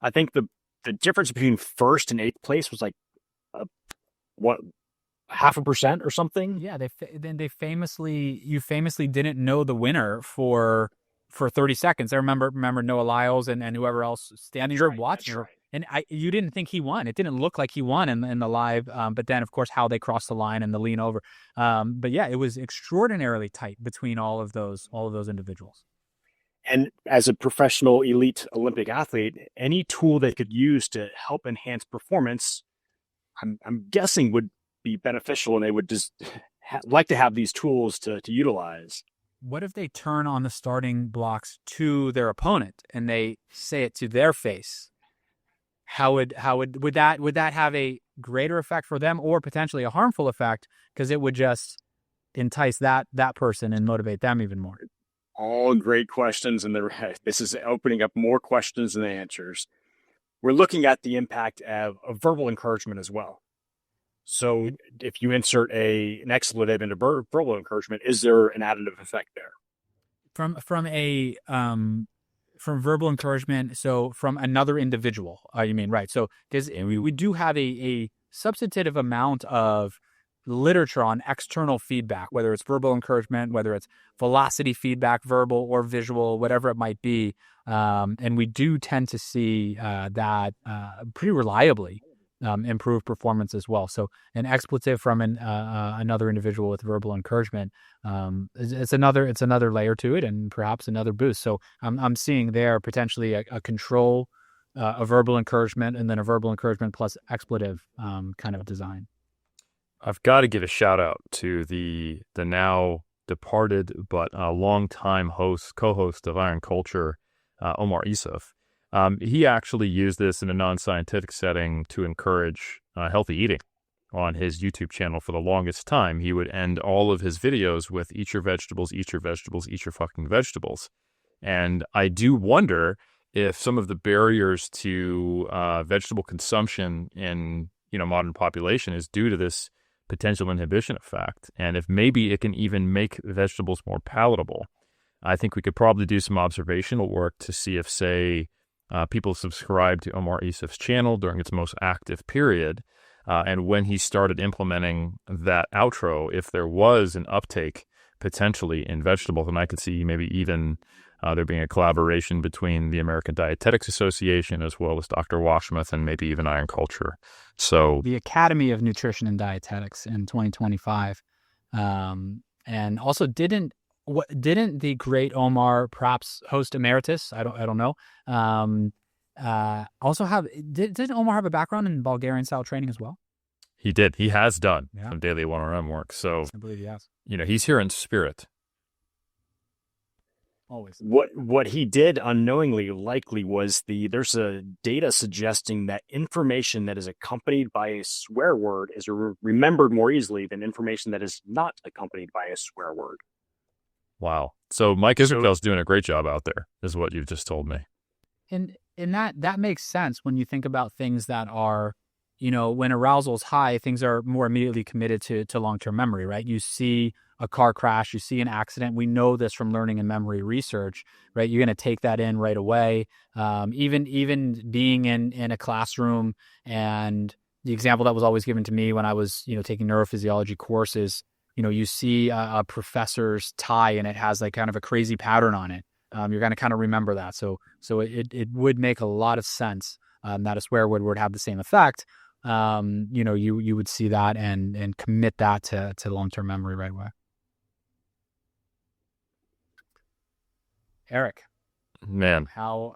I think the difference between first and eighth place was like 0.5% or something. Yeah, you famously didn't know the winner for 30 seconds. I remember Noah Lyles and whoever else standing there watching. Right. And you didn't think he won. It didn't look like he won in the live. But then, of course, how they crossed the line and the lean over. But yeah, it was extraordinarily tight between all of those individuals. And as a professional elite Olympic athlete, any tool they could use to help enhance performance, I'm guessing would be beneficial, and they would just like to have these tools to utilize. What if they turn on the starting blocks to their opponent and they say it to their face? Would that have a greater effect for them, or potentially a harmful effect because it would just entice that person and motivate them even more? All great questions, and this is opening up more questions than answers. We're looking at the impact of verbal encouragement as well. So if you insert an expletive into verbal encouragement, is there an additive effect there? From verbal encouragement, so from another individual, you mean, right? So we do have a substantive amount of literature on external feedback, whether it's verbal encouragement, whether it's velocity feedback, verbal or visual, whatever it might be. And we do tend to see that pretty reliably improve performance as well. So an expletive from another individual with verbal encouragement, it's another layer to it, and perhaps another boost. So I'm seeing there potentially a control, a verbal encouragement, and then a verbal encouragement plus expletive kind of design. I've got to give a shout out to the now departed but longtime co-host of Iron Culture, Omar Isuf. He actually used this in a non-scientific setting to encourage healthy eating on his YouTube channel for the longest time. He would end all of his videos with "Eat your vegetables, eat your vegetables, eat your fucking vegetables." And I do wonder if some of the barriers to vegetable consumption in modern population is due to this potential inhibition effect, and if maybe it can even make vegetables more palatable. I think we could probably do some observational work to see if, say, people subscribe to Omar Isuf's channel during its most active period, and when he started implementing that outro, if there was an uptake potentially in vegetables. And I could see maybe even there being a collaboration between the American Dietetics Association as well as Dr. Washmuth and maybe even Iron Culture. So the Academy of Nutrition and Dietetics in 2025, and also didn't the great Omar, perhaps host emeritus, I don't know, also have didn't Omar have a background in Bulgarian style training as well? He did. He has done some daily 1RM work. So I believe he has. He's here in spirit. Always. What he did unknowingly likely was there's a data suggesting that information that is accompanied by a swear word is remembered more easily than information that is not accompanied by a swear word. Wow. So Mike Israel's doing a great job out there, is what you've just told me. And that makes sense when you think about things that are, when arousal is high, things are more immediately committed to long-term memory, right? You see a car crash, you see an accident. We know this from learning and memory research, right? You're going to take that in right away. Even being in a classroom, and the example that was always given to me when I was, taking neurophysiology courses, you see a professor's tie and it has like kind of a crazy pattern on it. you're going to kind of remember that. So it would make a lot of sense that a swear word would have the same effect. You would see that and commit that to long-term memory right away. Eric, Man, how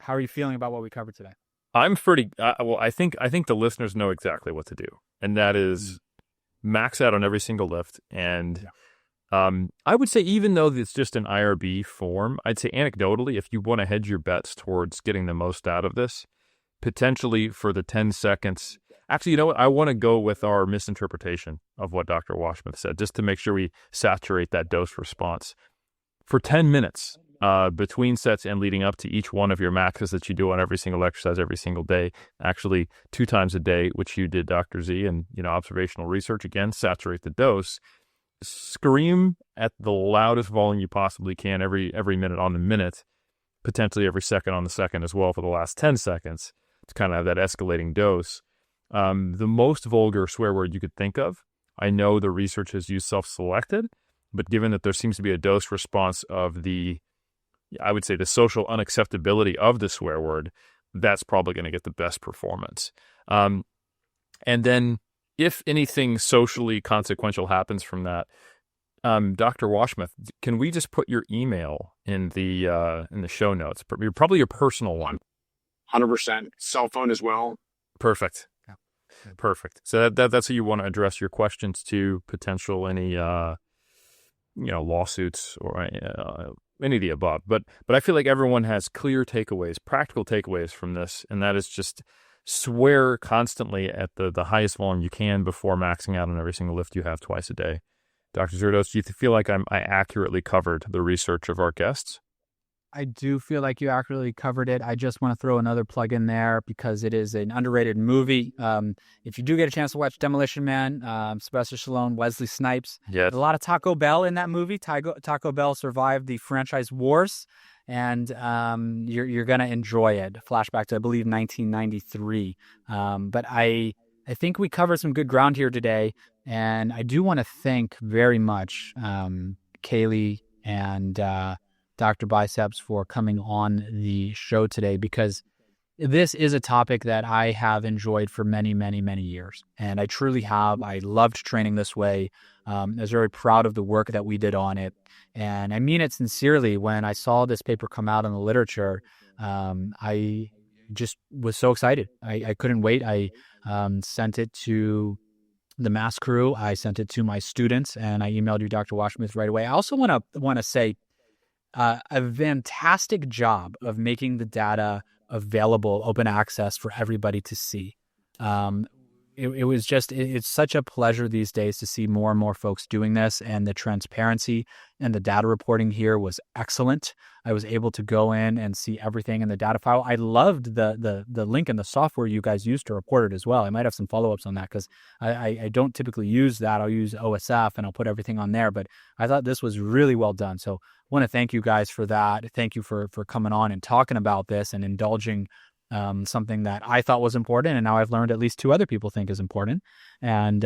are you feeling about what we covered today? I'm pretty well. I think the listeners know exactly what to do, and that is max out on every single lift. And I would say, even though it's just an IRB form, I'd say anecdotally, if you want to hedge your bets towards getting the most out of this, potentially for the 10 seconds. Actually, you know what? I want to go with our misinterpretation of what Dr. Washmuth said, just to make sure we saturate that dose response. For 10 minutes between sets and leading up to each one of your maxes that you do on every single exercise every single day, actually 2 times a day, which you did, Dr. Z, and observational research, again, saturate the dose. Scream at the loudest volume you possibly can every minute on the minute, potentially every second on the second as well for the last 10 seconds to kind of have that escalating dose. The most vulgar swear word you could think of, I know the research has used self-selected, but given that there seems to be a dose response of I would say the social unacceptability of the swear word, that's probably going to get the best performance. And then if anything socially consequential happens from that, Dr. Washmuth, can we just put your email in the show notes? Probably your personal one. 100%. Cell phone as well. Perfect. Yeah. Perfect. So that's who you want to address your questions to, potential any lawsuits or any of the above. But I feel like everyone has clear takeaways, practical takeaways from this, and that is just swear constantly at the highest volume you can before maxing out on every single lift you have twice a day. Dr. Zourdos, do you feel like I accurately covered the research of our guests? I do feel like you accurately covered it. I just want to throw another plug in there because it is an underrated movie. If you do get a chance to watch Demolition Man, Sylvester Stallone, Wesley Snipes, yes. A lot of Taco Bell in that movie. Taco Bell survived the franchise wars, and you're going to enjoy it. Flashback to, I believe, 1993. But I think we covered some good ground here today, and I do want to thank very much Kaylee and Dr. Biceps for coming on the show today, because this is a topic that I have enjoyed for many, many, many years. And I truly have. I loved training this way. I was very proud of the work that we did on it. And I mean it sincerely. When I saw this paper come out in the literature, I just was so excited. I couldn't wait. I sent it to the mass crew. I sent it to my students, and I emailed you, Dr. Washmuth, right away. I also want to say, a fantastic job of making the data available, open access for everybody to see. It's such a pleasure these days to see more and more folks doing this, and the transparency and the data reporting here was excellent. I was able to go in and see everything in the data file. I loved the link in the software you guys used to report it as well. I might have some follow-ups on that because I don't typically use that. I'll use OSF and I'll put everything on there, but I thought this was really well done. So I want to thank you guys for that. Thank you for coming on and talking about this and indulging something that I thought was important, and now I've learned at least 2 other people think is important, and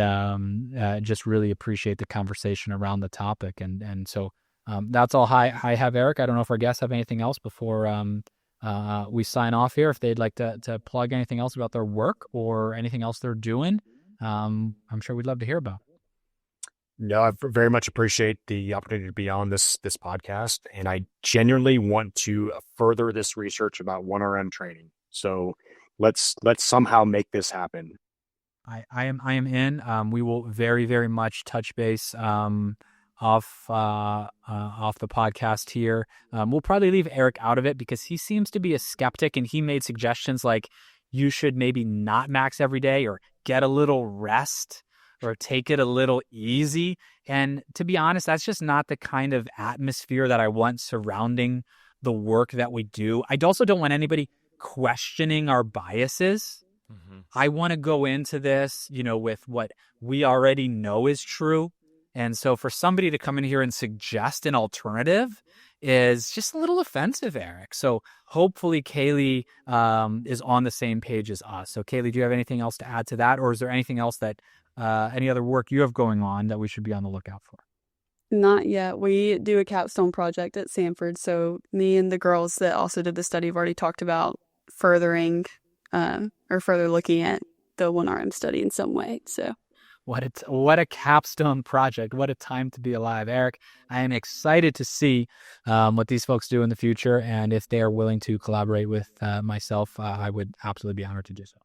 just really appreciate the conversation around the topic. And so that's all I have, Eric. I don't know if our guests have anything else before we sign off here. If they'd like to plug anything else about their work or anything else they're doing, I'm sure we'd love to hear about. No, I very much appreciate the opportunity to be on this podcast, and I genuinely want to further this research about 1RM training. So let's somehow make this happen. I am in. We will very, very much touch base off the podcast here. We'll probably leave Eric out of it because he seems to be a skeptic, and he made suggestions like you should maybe not max every day or get a little rest or take it a little easy. And to be honest, that's just not the kind of atmosphere that I want surrounding the work that we do. I also don't want anybody questioning our biases. Mm-hmm. I want to go into this, with what we already know is true. And so for somebody to come in here and suggest an alternative is just a little offensive, Eric. So hopefully Kaylee is on the same page as us. So Kaylee, do you have anything else to add to that? Or is there anything else that any other work you have going on that we should be on the lookout for? Not yet. We do a capstone project at Sanford, so me and the girls that also did the study have already talked about furthering or further looking at the 1RM study in some way. So what a capstone project. What a time to be alive. Eric, I am excited to see what these folks do in the future, and if they are willing to collaborate with myself, I would absolutely be honored to do so.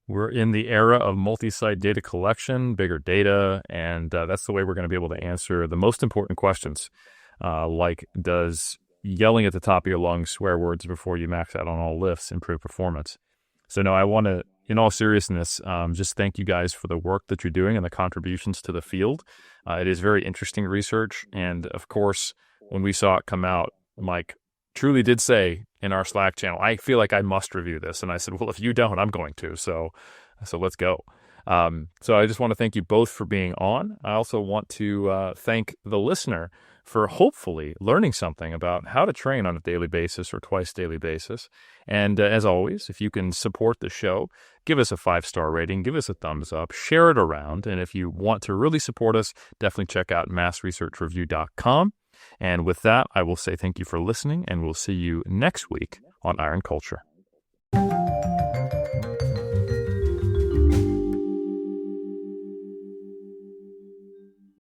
We're in the era of multi-site data collection, bigger data, and that's the way we're going to be able to answer the most important questions, like does yelling at the top of your lungs swear words before you max out on all lifts improve performance? So no, I want to, in all seriousness, just thank you guys for the work that you're doing and the contributions to the field. It is very interesting research, and of course, when we saw it come out, Mike truly did say in our Slack channel, I feel like I must review this. And I said, well, if you don't, I'm going to. So let's go. So I just want to thank you both for being on. I also want to thank the listener for hopefully learning something about how to train on a daily basis or twice daily basis. And as always, if you can support the show, give us a 5-star rating, give us a thumbs up, share it around. And if you want to really support us, definitely check out massresearchreview.com. And with that, I will say thank you for listening, and we'll see you next week on Iron Culture.